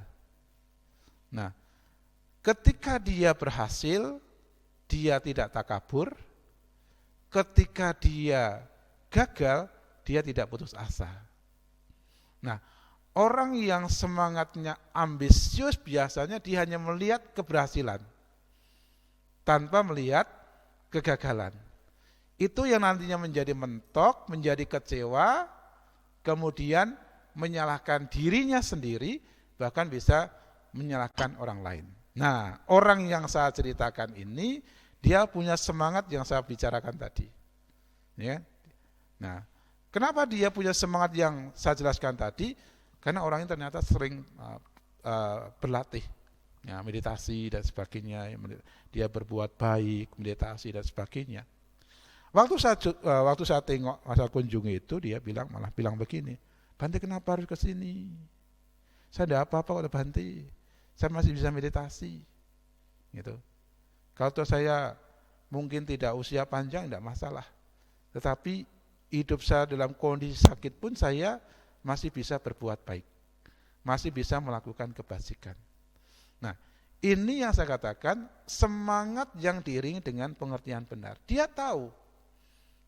Nah, ketika dia berhasil, dia tidak takabur. Ketika dia gagal, dia tidak putus asa. Nah, orang yang semangatnya ambisius biasanya dia hanya melihat keberhasilan tanpa melihat kegagalan. Itu yang nantinya menjadi mentok, menjadi kecewa, kemudian menyalahkan dirinya sendiri, bahkan bisa menyalahkan orang lain. Nah, orang yang saya ceritakan ini, dia punya semangat yang saya bicarakan tadi. Ya. Nah, kenapa dia punya semangat yang saya jelaskan tadi? Karena orang ini ternyata sering berlatih, ya, meditasi dan sebagainya. Dia berbuat baik, meditasi dan sebagainya. Waktu saya tengok, saya kunjungi itu, dia malah bilang begini, Bante kenapa harus ke sini? Saya tidak apa-apa kalau Bante, saya masih bisa meditasi. Gitu. Kalau saya mungkin tidak usia panjang, tidak masalah. Tetapi hidup saya dalam kondisi sakit pun saya masih bisa berbuat baik, masih bisa melakukan kebajikan. Nah, ini yang saya katakan semangat yang diiringi dengan pengertian benar. Dia tahu,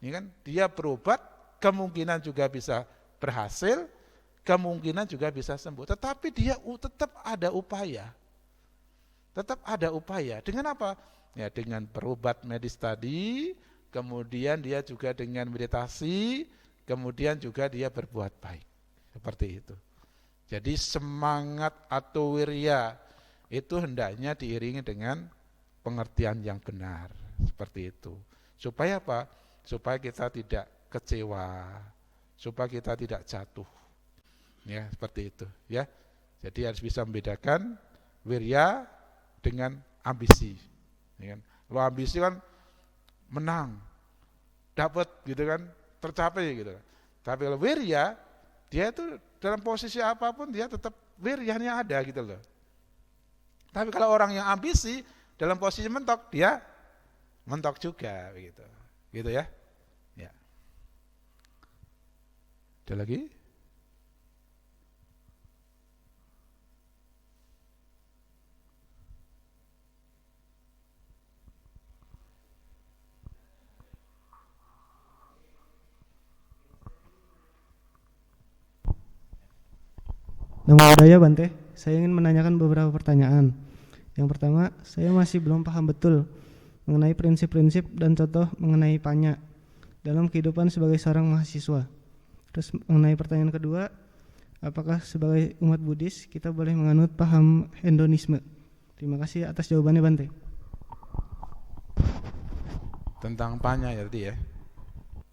ini kan dia berobat, kemungkinan juga bisa berhasil, kemungkinan juga bisa sembuh. Tetapi dia tetap ada upaya, Dengan apa? Ya dengan berobat medis tadi, kemudian dia juga dengan meditasi, kemudian juga dia berbuat baik. Seperti itu. Jadi semangat atau wirya itu hendaknya diiringi dengan pengertian yang benar. Seperti itu. Supaya apa? Supaya kita tidak kecewa, supaya kita tidak jatuh. Ya, seperti itu, ya. Jadi harus bisa membedakan wirya dengan ambisi. Ya kan? Kalau ambisi kan menang, dapat gitu kan, tercapai gitu. Tapi kalau wirya, dia itu dalam posisi apapun dia tetap wiryanya ada gitu loh. Tapi kalau orang yang ambisi dalam posisi mentok, dia mentok juga begitu. Gitu ya. Ya. Ada lagi? Nama budaya Bante, saya ingin menanyakan beberapa pertanyaan. Yang pertama, saya masih belum paham betul mengenai prinsip-prinsip dan contoh mengenai panya dalam kehidupan sebagai seorang mahasiswa. Terus mengenai pertanyaan kedua, apakah sebagai umat Buddhis kita boleh menganut paham hedonisme? Terima kasih atas jawabannya Bante. Tentang panya ya tadi ya.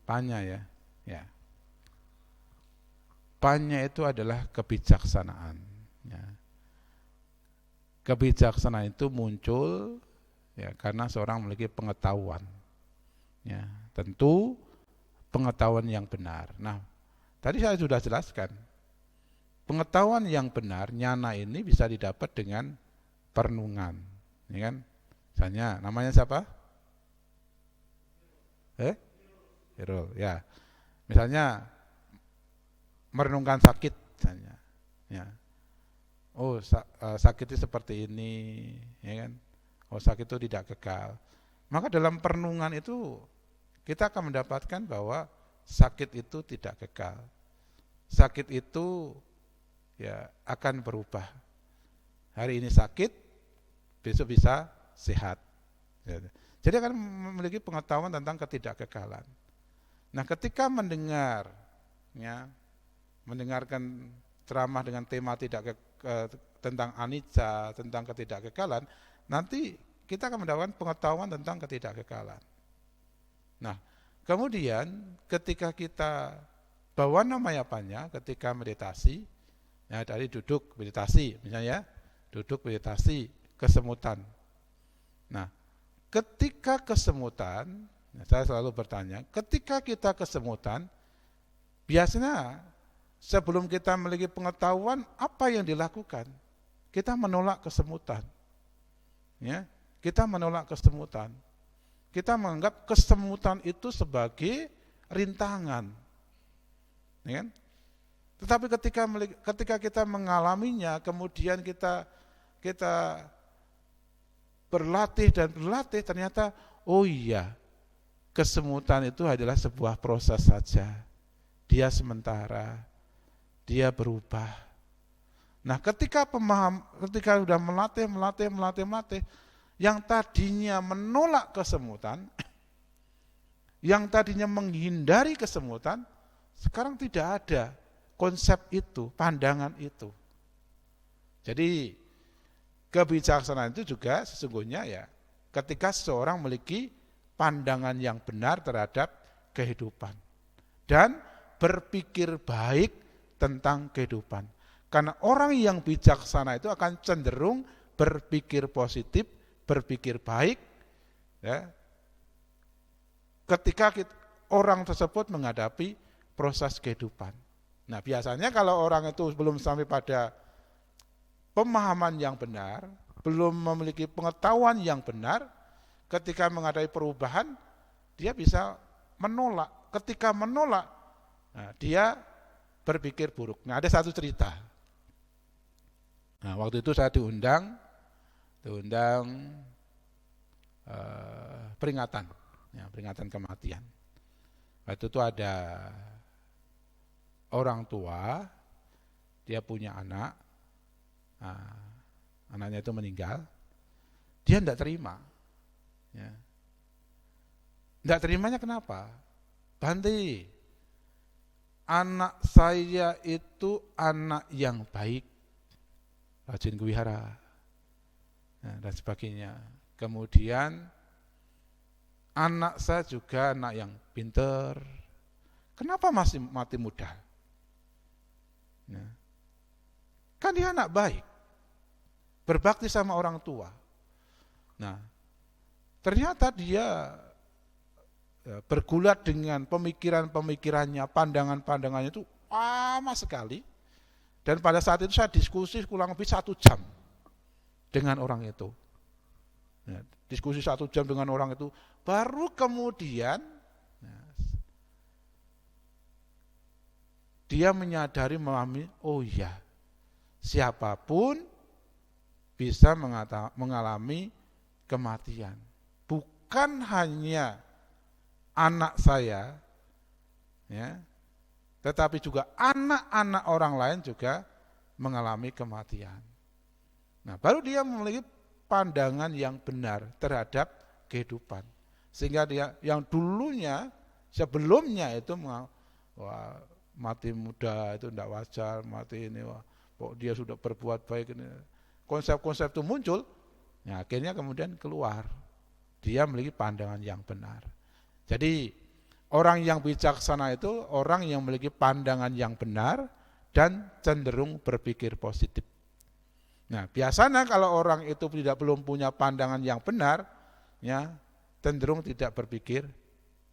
Panya ya. Ya. Panya itu adalah kebijaksanaan. Ya. Kebijaksanaan itu muncul ya karena seorang memiliki pengetahuan. Ya, tentu pengetahuan yang benar. Nah, tadi saya sudah jelaskan. Pengetahuan yang benar, nyana ini bisa didapat dengan perenungan. Ya kan? Misalnya namanya siapa? Hirul, ya. Misalnya merenungkan sakit misalnya. Ya. Oh, sakit itu seperti ini, ya kan? Oh, sakit itu tidak kekal. Maka dalam perenungan itu kita akan mendapatkan bahwa sakit itu tidak kekal. Sakit itu ya akan berubah. Hari ini sakit, besok bisa sehat. Ya. Jadi akan memiliki pengetahuan tentang ketidakkekalan. Nah, ketika mendengarkan ceramah dengan tema tentang anicca, tentang ketidakkekalan, nanti kita akan mendapatkan pengetahuan tentang ketidakkekalan. Nah, kemudian ketika kita bawa namanya panya, ketika meditasi, ya dari duduk meditasi, misalnya duduk meditasi kesemutan. Nah, ketika kesemutan, saya selalu bertanya, ketika kita kesemutan, biasanya sebelum kita memiliki pengetahuan, apa yang dilakukan? Kita menolak kesemutan. Ya, kita menolak kesemutan. Kita menganggap kesemutan itu sebagai rintangan. Ya kan? Tetapi ketika kita mengalaminya, kemudian kita berlatih dan berlatih, ternyata oh iya, kesemutan itu adalah sebuah proses saja. Dia sementara, dia berubah. Nah, ketika sudah melatih, yang tadinya menolak kesemutan, yang tadinya menghindari kesemutan, sekarang tidak ada konsep itu, pandangan itu. Jadi kebijaksanaan itu juga sesungguhnya ya ketika seseorang memiliki pandangan yang benar terhadap kehidupan dan berpikir baik tentang kehidupan. Karena orang yang bijaksana itu akan cenderung berpikir positif, berpikir baik ya, ketika orang tersebut menghadapi proses kehidupan. Nah, biasanya kalau orang itu belum sampai pada pemahaman yang benar, belum memiliki pengetahuan yang benar, ketika menghadapi perubahan, dia bisa menolak. Ketika menolak, nah, dia berpikir buruk. Nah, ada satu cerita. Nah, waktu itu saya diundang peringatan kematian. Waktu itu ada orang tua, dia punya anak, anaknya itu meninggal, dia tidak terima. Ya. Tidak terimanya kenapa? Bante, anak saya itu anak yang baik, rajin kewihara, dan sebagainya. Kemudian anak saya juga anak yang pinter, kenapa masih mati muda? Ya. Kan dia anak baik, berbakti sama orang tua. Nah, ternyata dia bergulat dengan pemikirannya, pandangannya itu lama sekali. Dan pada saat itu saya diskusi kurang lebih 1 jam dengan orang itu. Ya, diskusi 1 jam dengan orang itu, baru kemudian dia menyadari, memahami, oh iya, siapapun bisa mengalami kematian. Bukan hanya anak saya, ya, tetapi juga anak-anak orang lain juga mengalami kematian. Nah, baru dia memiliki pandangan yang benar terhadap kehidupan. Sehingga dia yang dulunya sebelumnya itu wah, mati muda itu tidak wajar, mati ini wah, kok dia sudah berbuat baik ini. Konsep-konsep itu muncul, ya akhirnya kemudian keluar. Dia memiliki pandangan yang benar. Jadi orang yang bijaksana itu orang yang memiliki pandangan yang benar dan cenderung berpikir positif. Nah, biasanya kalau orang itu belum punya pandangan yang benar, ya cenderung tidak berpikir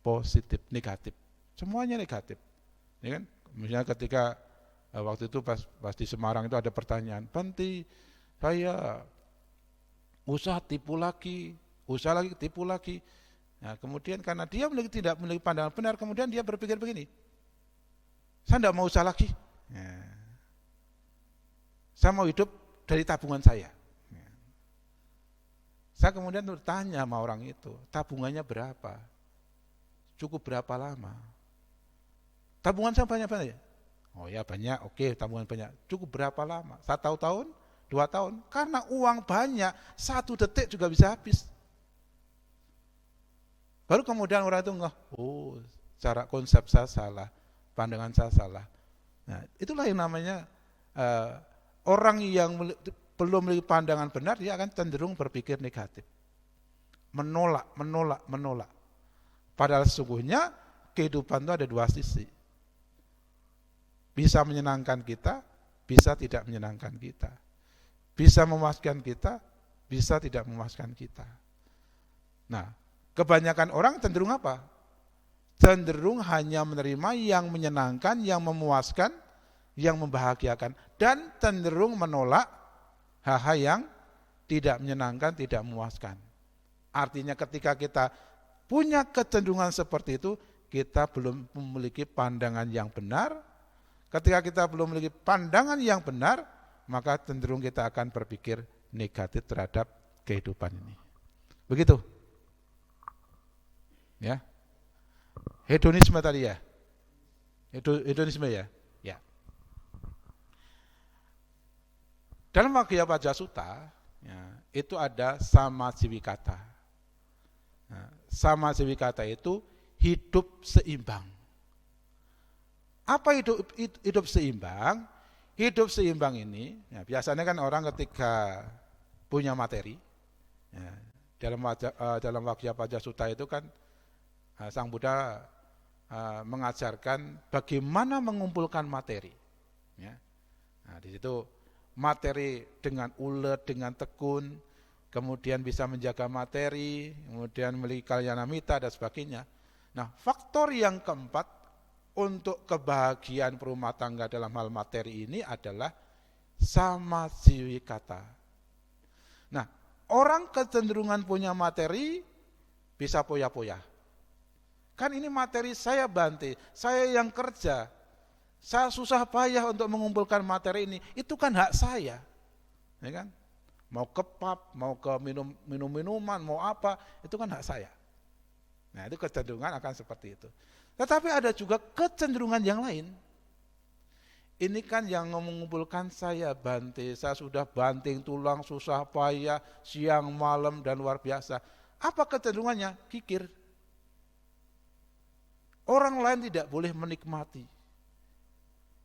positif, negatif. Semuanya negatif. Ya kan? Misalnya ketika waktu itu pas di Semarang itu ada pertanyaan, Banti, saya usaha tipu lagi, usaha lagi tipu lagi. Nah, kemudian karena dia tidak memiliki pandangan benar, kemudian dia berpikir begini, saya tidak mau usaha lagi. Ya. Saya mau hidup dari tabungan saya. Ya. Saya kemudian bertanya sama orang itu, tabungannya berapa? Cukup berapa lama? Tabungan saya banyak-banyak. Oh ya banyak, oke tabungan banyak. Cukup berapa lama? 1 tahun, 2 tahun? Karena uang banyak, 1 detik juga bisa habis. Baru kemudian orang itu oh cara konsep saya salah, pandangan saya salah. Nah itulah yang namanya orang yang belum memiliki pandangan benar, dia akan cenderung berpikir negatif. Menolak. Padahal sesungguhnya kehidupan itu ada 2 sisi. Bisa menyenangkan kita, bisa tidak menyenangkan kita. Bisa memuaskan kita, bisa tidak memuaskan kita. Nah, kebanyakan orang cenderung apa? Cenderung hanya menerima yang menyenangkan, yang memuaskan, yang membahagiakan. Dan cenderung menolak hal-hal yang tidak menyenangkan, tidak memuaskan. Artinya ketika kita punya kecenderungan seperti itu, kita belum memiliki pandangan yang benar. Ketika kita belum memiliki pandangan yang benar, maka cenderung kita akan berpikir negatif terhadap kehidupan ini. Begitu. Ya. Hedonisme tadi ya. Hedonisme ya. Ya. Dalam Magya Pajasutta, ya, itu ada samajiwikata. Nah, samajiwikata itu hidup seimbang. Apa hidup seimbang? Hidup seimbang ini, ya, biasanya kan orang ketika punya materi, ya, dalam Magya Pajasutta itu kan Sang Buddha mengajarkan bagaimana mengumpulkan materi. Ya. Nah, di situ materi dengan ulet, dengan tekun, kemudian bisa menjaga materi, kemudian memiliki kalyanamita dan sebagainya. Nah, faktor yang keempat untuk kebahagiaan berumah tangga dalam hal materi ini adalah samajiwikata. Nah, orang kecenderungan punya materi bisa poya-poya. Kan ini materi saya Bante, saya yang kerja, saya susah payah untuk mengumpulkan materi ini, itu kan hak saya, ya kan? Mau ke pub, mau ke minuman, mau apa, itu kan hak saya. Nah itu kecenderungan akan seperti itu. Tetapi ada juga kecenderungan yang lain. Ini kan yang mengumpulkan saya Bante, saya sudah banting tulang, susah payah, siang malam dan luar biasa. Apa kecenderungannya? Kikir. Orang lain tidak boleh menikmati.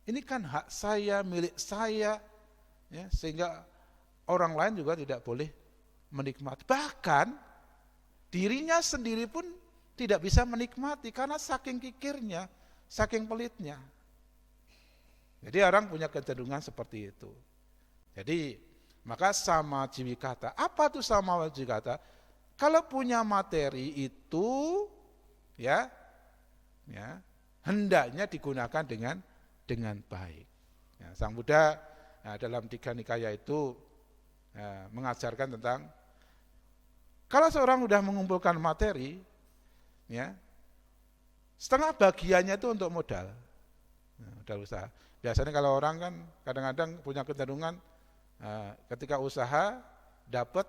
Ini kan hak saya, milik saya, ya, sehingga orang lain juga tidak boleh menikmati. Bahkan dirinya sendiri pun tidak bisa menikmati karena saking kikirnya, saking pelitnya. Jadi orang punya kecenderungan seperti itu. Jadi maka samajiwikata. Apa itu samajiwikata? Kalau punya materi itu, ya hendaknya digunakan dengan baik. Ya, Sang Buddha dalam Tiga Nikaya itu mengajarkan tentang kalau seorang sudah mengumpulkan materi, ya setengah bagiannya itu untuk modal, modal usaha. Biasanya kalau orang kan kadang-kadang punya kecenderungan ketika usaha dapat,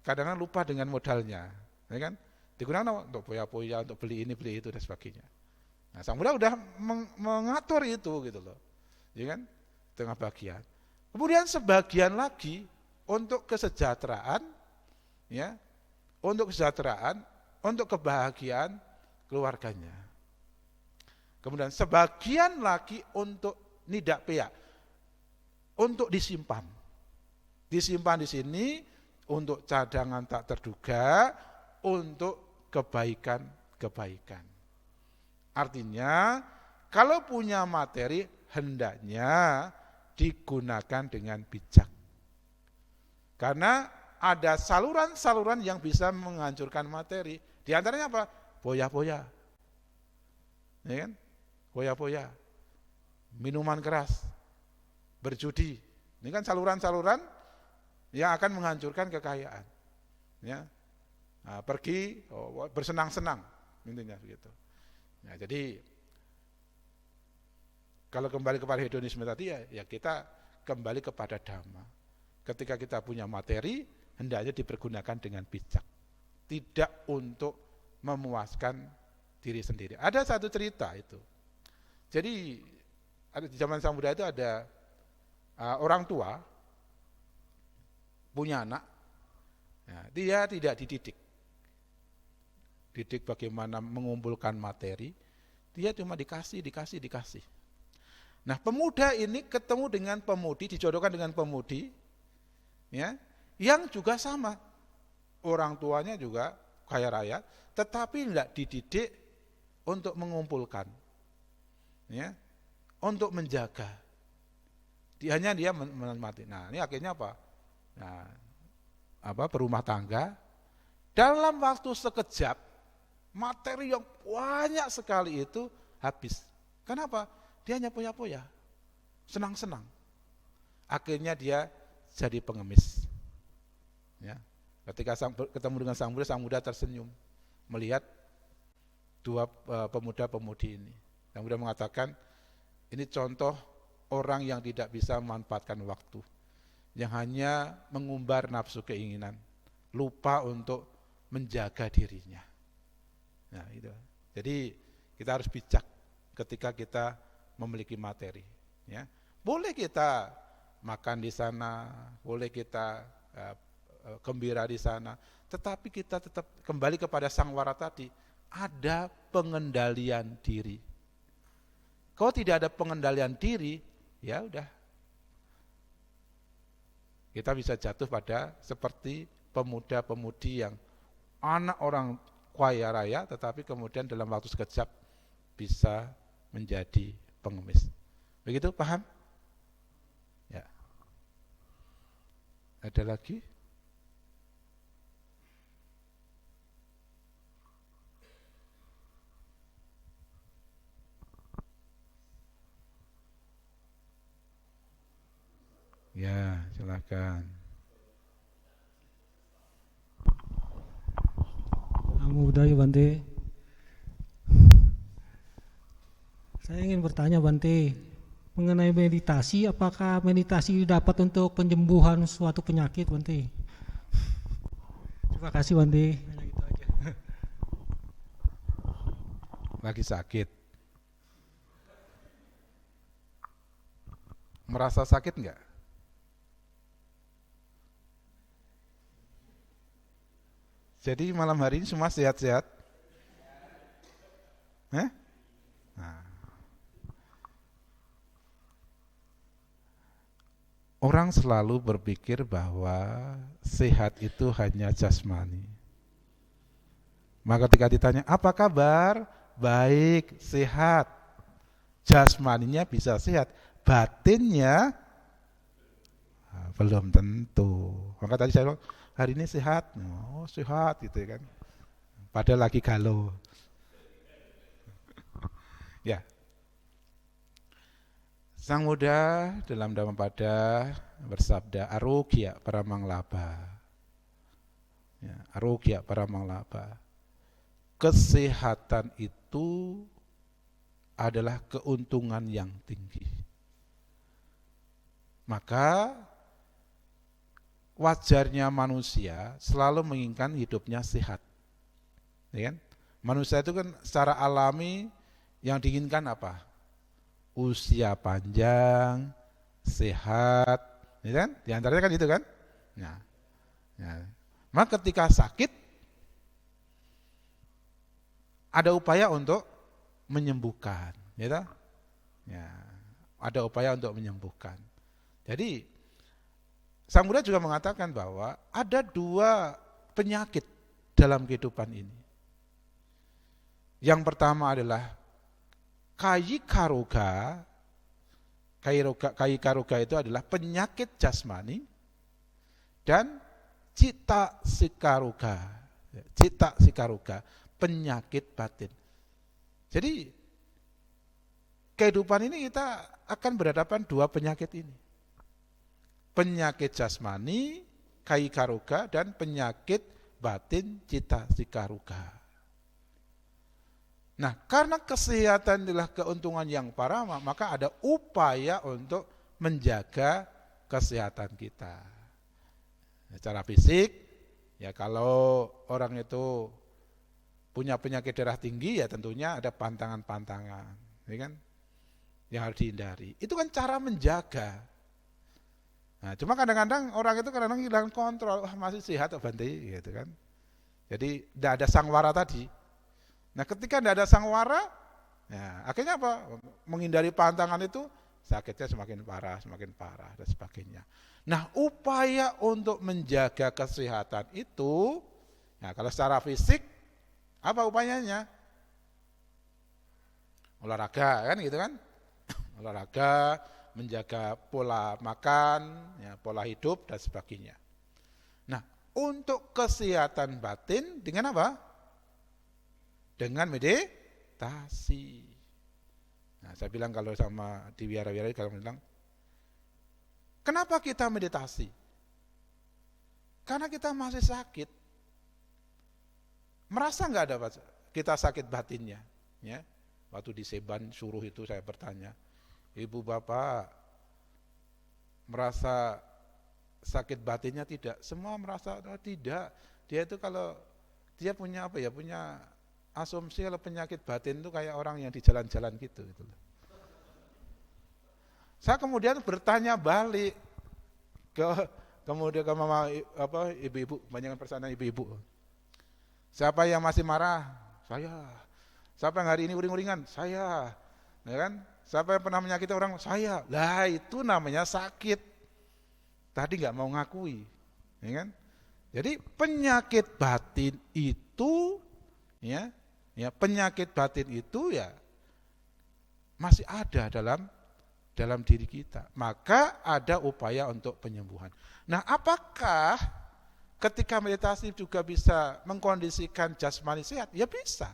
kadang-kadang lupa dengan modalnya, ya kan? Digunakan untuk poya-poya, untuk beli ini, beli itu dan sebagainya. Nah, Sang Buddha udah mengatur itu gitu loh, ya kan? Setengah bagian. Kemudian sebagian lagi untuk kesejahteraan, ya. untuk kesejahteraan, untuk kebahagiaan keluarganya. Kemudian sebagian lagi untuk nidak pea, untuk disimpan. Disimpan di sini untuk cadangan tak terduga, untuk kebaikan-kebaikan. Artinya, kalau punya materi, hendaknya digunakan dengan bijak. Karena ada saluran-saluran yang bisa menghancurkan materi. Di antaranya apa? Boya-boya. Ya kan? Boya-boya. Minuman keras. Berjudi. Ini kan saluran-saluran yang akan menghancurkan kekayaan. Ya. Nah, pergi bersenang-senang, intinya begitu. Nah, jadi kalau kembali kepada hedonisme tadi ya kita kembali kepada dhamma. Ketika kita punya materi, hendaknya dipergunakan dengan bijak. Tidak untuk memuaskan diri sendiri. Ada satu cerita itu. Jadi di zaman Sang Buddha itu ada orang tua punya anak, ya, dia tidak dididik. Didik bagaimana mengumpulkan materi, dia cuma dikasih. Nah, pemuda ini ketemu dengan pemudi, dijodohkan dengan pemudi, ya, yang juga sama. Orang tuanya juga kaya raya, tetapi tidak dididik untuk mengumpulkan, ya, untuk menjaga. Hanya dia menikmati. Nah, ini akhirnya apa? Nah, berumah tangga dalam waktu sekejap materi yang banyak sekali itu habis. Kenapa? Dia hanya poya-poya, senang-senang. Akhirnya dia jadi pengemis. Ya. Ketika ketemu dengan Sang Buddha tersenyum melihat dua pemuda-pemudi ini. Sang Buddha mengatakan, ini contoh orang yang tidak bisa memanfaatkan waktu, yang hanya mengumbar nafsu keinginan, lupa untuk menjaga dirinya. Nah, itu. Jadi kita harus bijak ketika kita memiliki materi. Ya, boleh kita makan di sana, boleh kita gembira di sana, tetapi kita tetap kembali kepada Sangwara tadi, ada pengendalian diri. Kalau tidak ada pengendalian diri, ya udah, kita bisa jatuh pada seperti pemuda-pemudi yang anak orang kaya raya, tetapi kemudian dalam waktu sekejap bisa menjadi pengemis. Begitu, paham? Ya. Ada lagi? Ya, silakan. Namo Buddhaya Bante. Saya ingin bertanya Bante, mengenai meditasi, apakah meditasi dapat untuk penyembuhan suatu penyakit Bante? Terima kasih Bante. Hanya gitu aja. Lagi sakit. Merasa sakit enggak? Jadi malam hari ini semua sehat-sehat? Nah. Orang selalu berpikir bahwa sehat itu hanya jasmani. Maka ketika ditanya, apa kabar? Baik, sehat. Jasmaninya bisa sehat, batinnya belum tentu. Maka tadi saya bilang, hari ini sehat, oh sehat gitu kan. Padahal lagi galau. Ya. Sang Buddha dalam Dhammapada bersabda arogya paramanglaba. Ya, arogya paramanglaba. Kesehatan itu adalah keuntungan yang tinggi. Maka wajarnya manusia selalu menginginkan hidupnya sehat. Ya kan? Manusia itu kan secara alami yang diinginkan apa? Usia panjang, sehat, ya kan? Di antaranya kan itu kan? Nah, ya. Maka ketika sakit, ada upaya untuk menyembuhkan, gitu? Ya, ada upaya untuk menyembuhkan. Jadi Sang Buddha juga mengatakan bahwa ada 2 penyakit dalam kehidupan ini. Yang pertama adalah kayika roga itu adalah penyakit jasmani, dan cita sikaroga penyakit batin. Jadi kehidupan ini kita akan berhadapan 2 penyakit ini. Penyakit jasmani, kayika roga, dan penyakit batin, cita sikaroga. Nah, karena kesehatan adalah keuntungan yang parama, maka ada upaya untuk menjaga kesehatan kita. Secara fisik, ya kalau orang itu punya penyakit darah tinggi, ya tentunya ada pantangan-pantangan, ya kan, yang harus dihindari. Itu kan cara menjaga. Nah, cuma kadang-kadang orang itu kadang-kadang hilang kontrol, masih sehat Bante, gitu kan. Jadi tidak ada sangwara tadi. Nah, ketika tidak ada sangwara, ya, akhirnya apa? Menghindari pantangan itu, sakitnya semakin parah, dan sebagainya. Nah, upaya untuk menjaga kesehatan itu, ya, kalau secara fisik, apa upayanya? Olahraga, kan gitu kan? Olahraga, menjaga pola makan, ya, pola hidup, dan sebagainya. Nah, untuk kesehatan batin dengan apa? Dengan meditasi. Nah, saya bilang kalau sama di wira-wira kalau bilang, kenapa kita meditasi? Karena kita masih sakit. Merasa nggak ada kita sakit batinnya? Ya, waktu di Seban suruh itu saya bertanya, Ibu Bapak merasa sakit batinnya tidak? Semua merasa tidak. Dia itu kalau dia punya apa ya? Punya asumsi kalau penyakit batin itu kayak orang yang di jalan-jalan gitu. Saya kemudian bertanya balik kemudian ke mama ibu-ibu, kebanyakan persoalan ibu-ibu. Siapa yang masih marah? Saya. Siapa yang hari ini uring-uringan? Saya. Ya kan? Siapa yang pernah menyakiti orang? Saya. Lah itu namanya sakit. Tadi nggak mau ngakui, ya kan? Jadi penyakit batin itu, ya penyakit batin itu ya masih ada dalam diri kita. Maka ada upaya untuk penyembuhan. Nah, apakah ketika meditasi juga bisa mengkondisikan jasmani sehat? Ya bisa.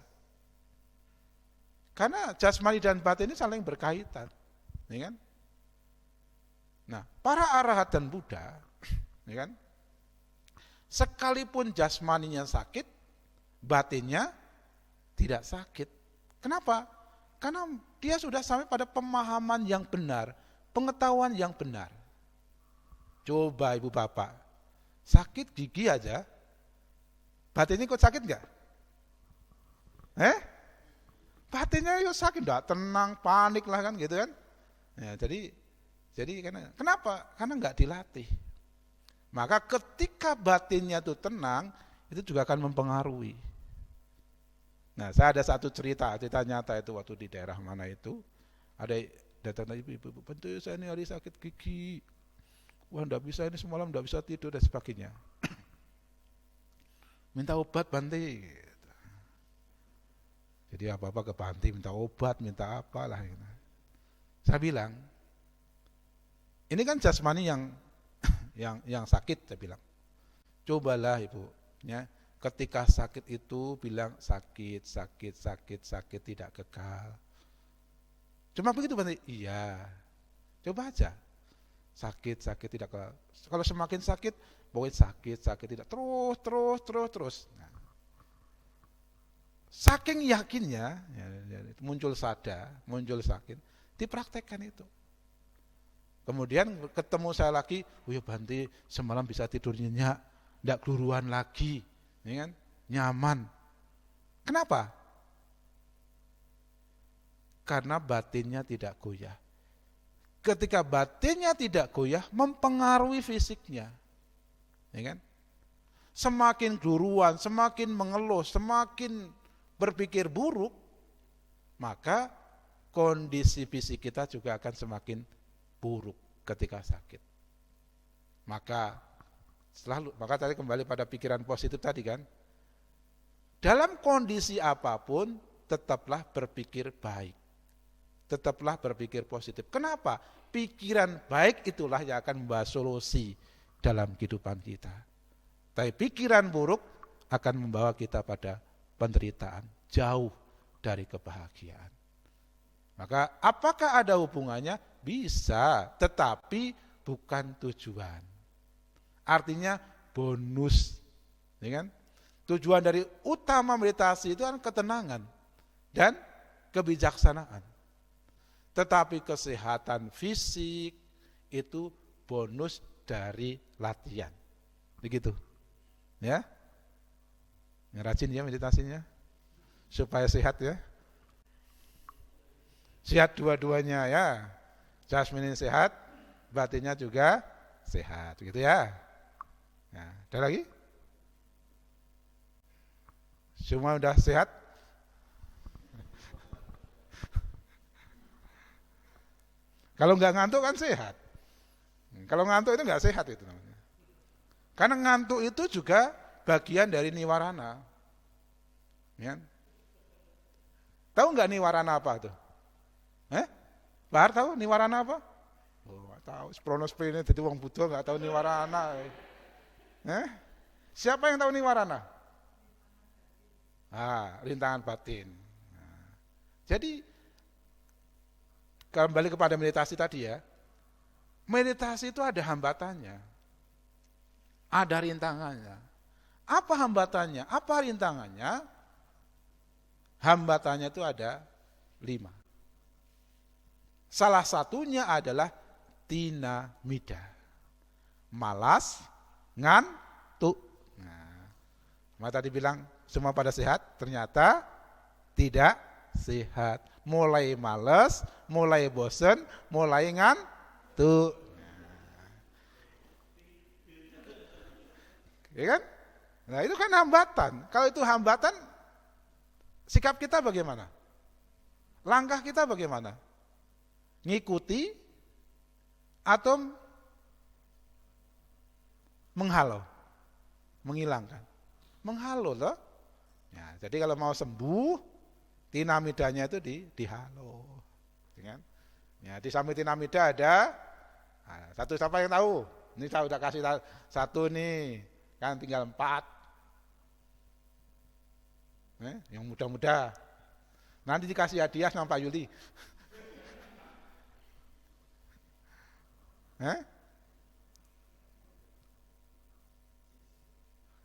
Karena jasmani dan batin ini saling berkaitan, ya kan? Nah, para arahat dan Buddha, ya kan? Sekalipun jasmaninya sakit, batinnya tidak sakit. Kenapa? Karena dia sudah sampai pada pemahaman yang benar, pengetahuan yang benar. Coba Ibu Bapak, sakit gigi aja, batinnya ikut sakit enggak? Batinnya ya sakit, enggak tenang, panik lah kan gitu kan. Ya, jadi kenapa? Karena enggak dilatih. Maka ketika batinnya itu tenang, itu juga akan mempengaruhi. Nah, saya ada satu cerita nyata itu waktu di daerah mana itu, ada datang ibu, Bante saya ini hari sakit gigi, wah enggak bisa ini semalam enggak bisa tidur dan sebagainya. Minta obat Bante. Jadi apa-apa ke Bante, minta obat, minta apalah. Gitu. Saya bilang, ini kan jasmani yang sakit, saya bilang. Cobalah Ibu, ya. Ketika sakit itu bilang sakit, tidak kekal. Cuma begitu Bante? Iya. Coba aja. Sakit, tidak kekal. Kalau semakin sakit, pokoknya sakit, tidak. Terus. Nah. Saking yakinnya, muncul sakit, dipraktekkan itu. Kemudian ketemu saya lagi, oh ya Bante semalam bisa tidur nyenyak, enggak keluruan lagi, ya kan? Nyaman. Kenapa? Karena batinnya tidak goyah. Ketika batinnya tidak goyah, mempengaruhi fisiknya, ya kan? Semakin keluruan, semakin mengeluh, semakin berpikir buruk, maka kondisi fisik kita juga akan semakin buruk ketika sakit. Maka tadi kembali pada pikiran positif tadi kan, dalam kondisi apapun tetaplah berpikir baik, tetaplah berpikir positif. Kenapa? Pikiran baik itulah yang akan membawa solusi dalam kehidupan kita. Tapi pikiran buruk akan membawa kita pada penderitaan, jauh dari kebahagiaan. Maka apakah ada hubungannya? Bisa, tetapi bukan tujuan. Artinya bonus, ya kan? Tujuan dari utama meditasi itu kan ketenangan dan kebijaksanaan. Tetapi kesehatan fisik itu bonus dari latihan. Begitu. Ya. Rajin ya meditasinya supaya sehat ya. Sehat dua-duanya ya. Jasmani sehat, batinnya juga sehat, gitu ya. Nah, ada lagi? Semua udah sehat? Kalau nggak ngantuk kan sehat. Kalau ngantuk itu nggak sehat itu namanya. Karena ngantuk itu juga bagian dari niwarana. Ya. Tahu nggak niwarana apa tuh? Bahar tahu niwarana apa? Oh, nggak tahu. Spronosprene jadi wong Buddha nggak tahu niwarana. Siapa yang tahu niwarana? Rintangan batin. Jadi kembali kepada meditasi tadi ya. Meditasi itu ada hambatannya. Ada rintangannya. Apa hambatannya? Apa rintangannya? Hambatannya itu ada 5. Salah satunya adalah tinamida. Malas, ngantuk. Nah, tadi bilang semua pada sehat, ternyata tidak sehat. Mulai malas, mulai bosan, mulai ngantuk. Ya kan? Nah itu kan hambatan. Kalau itu hambatan, sikap kita bagaimana? Langkah kita bagaimana? Ngikuti atau menghalau, menghilangkan? Menghalau loh. Ya, jadi kalau mau sembuh, tinamidanya itu dihalau. Ya, kan? Ya, di samping tinamida ada satu, siapa yang tahu? Ini saya udah kasih satu nih, kan tinggal 4. Yang muda-muda. Nanti dikasih hadiah sama Pak Yuli.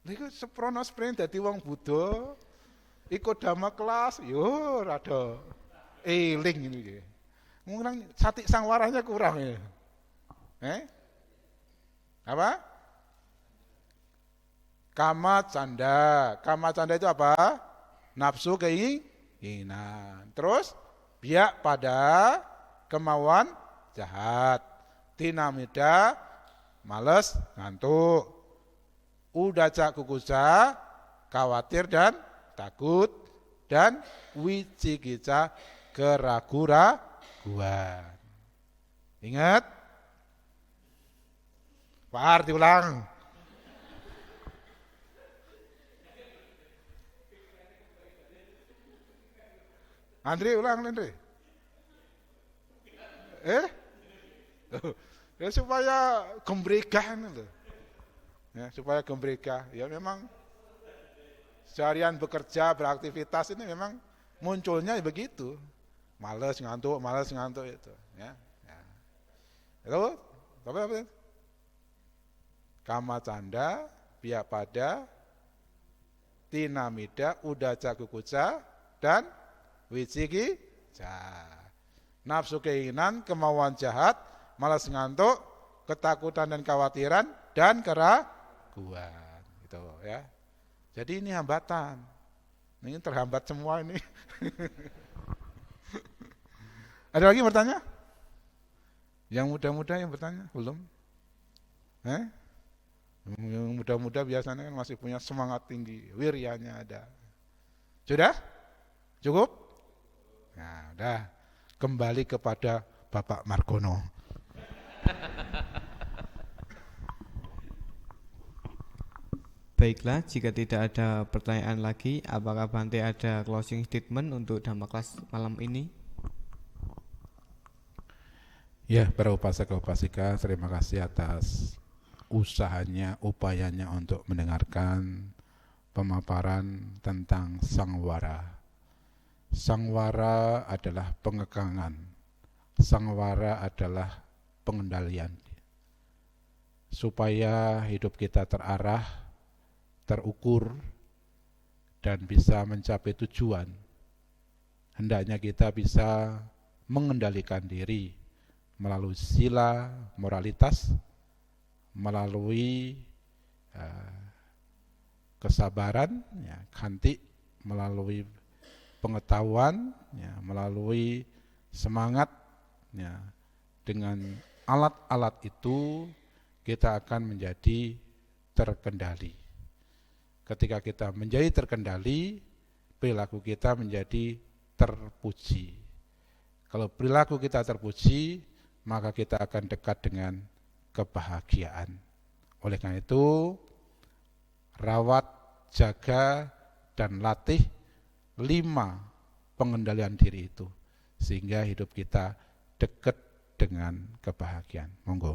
Iku seprono sprint dadi wong Buddha, ikut dhamma kelas, yo rada eling ini iki. Kurang sati sangwaranya kurang ya. Apa? Kama canda. Kama canda itu apa? Nafsu keinginan. Terus biak pada kemauan jahat. Tinamida, males, ngantuk. Udaca kukuca, khawatir dan takut, dan wicikica, keraguan. Ingat? Pak diulang. Andri ulang, Andri. Ya supaya gembregah itu. Ya, supaya gembregah. Ya memang seharian bekerja, beraktivitas ini memang munculnya begitu. Males ngantuk itu. Ya. Lalu, apa? Kama canda, biak pada, tinamida, udaca kukuca, dan wicikica. Nafsu keinginan, kemauan jahat, malas ngantuk, ketakutan dan kekhawatiran, dan keraguan. Gitu ya. Jadi ini hambatan. Ini terhambat semua ini. Ada lagi bertanya? Yang muda-muda yang bertanya? Belum? Yang muda-muda biasanya kan masih punya semangat tinggi, wiryanya ada. Sudah? Cukup? Nah, udah kembali kepada Bapak Margono. Baiklah, jika tidak ada pertanyaan lagi, apakah Bante ada closing statement untuk Dhamma kelas malam ini? Ya, para upasaka-upasika, terima kasih atas usahanya, upayanya untuk mendengarkan pemaparan tentang sangwara. Sangwara adalah pengekangan. Sangwara adalah pengendalian. Supaya hidup kita terarah, terukur, dan bisa mencapai tujuan, hendaknya kita bisa mengendalikan diri melalui sila moralitas, melalui kesabaran, ya, khanti, melalui pengetahuan, ya, melalui semangat, ya. Dengan alat-alat itu kita akan menjadi terkendali. Ketika kita menjadi terkendali, perilaku kita menjadi terpuji. Kalau perilaku kita terpuji, maka kita akan dekat dengan kebahagiaan. Oleh karena itu, rawat, jaga, dan latih 5 pengendalian diri itu, sehingga hidup kita dekat dengan kebahagiaan. Monggo.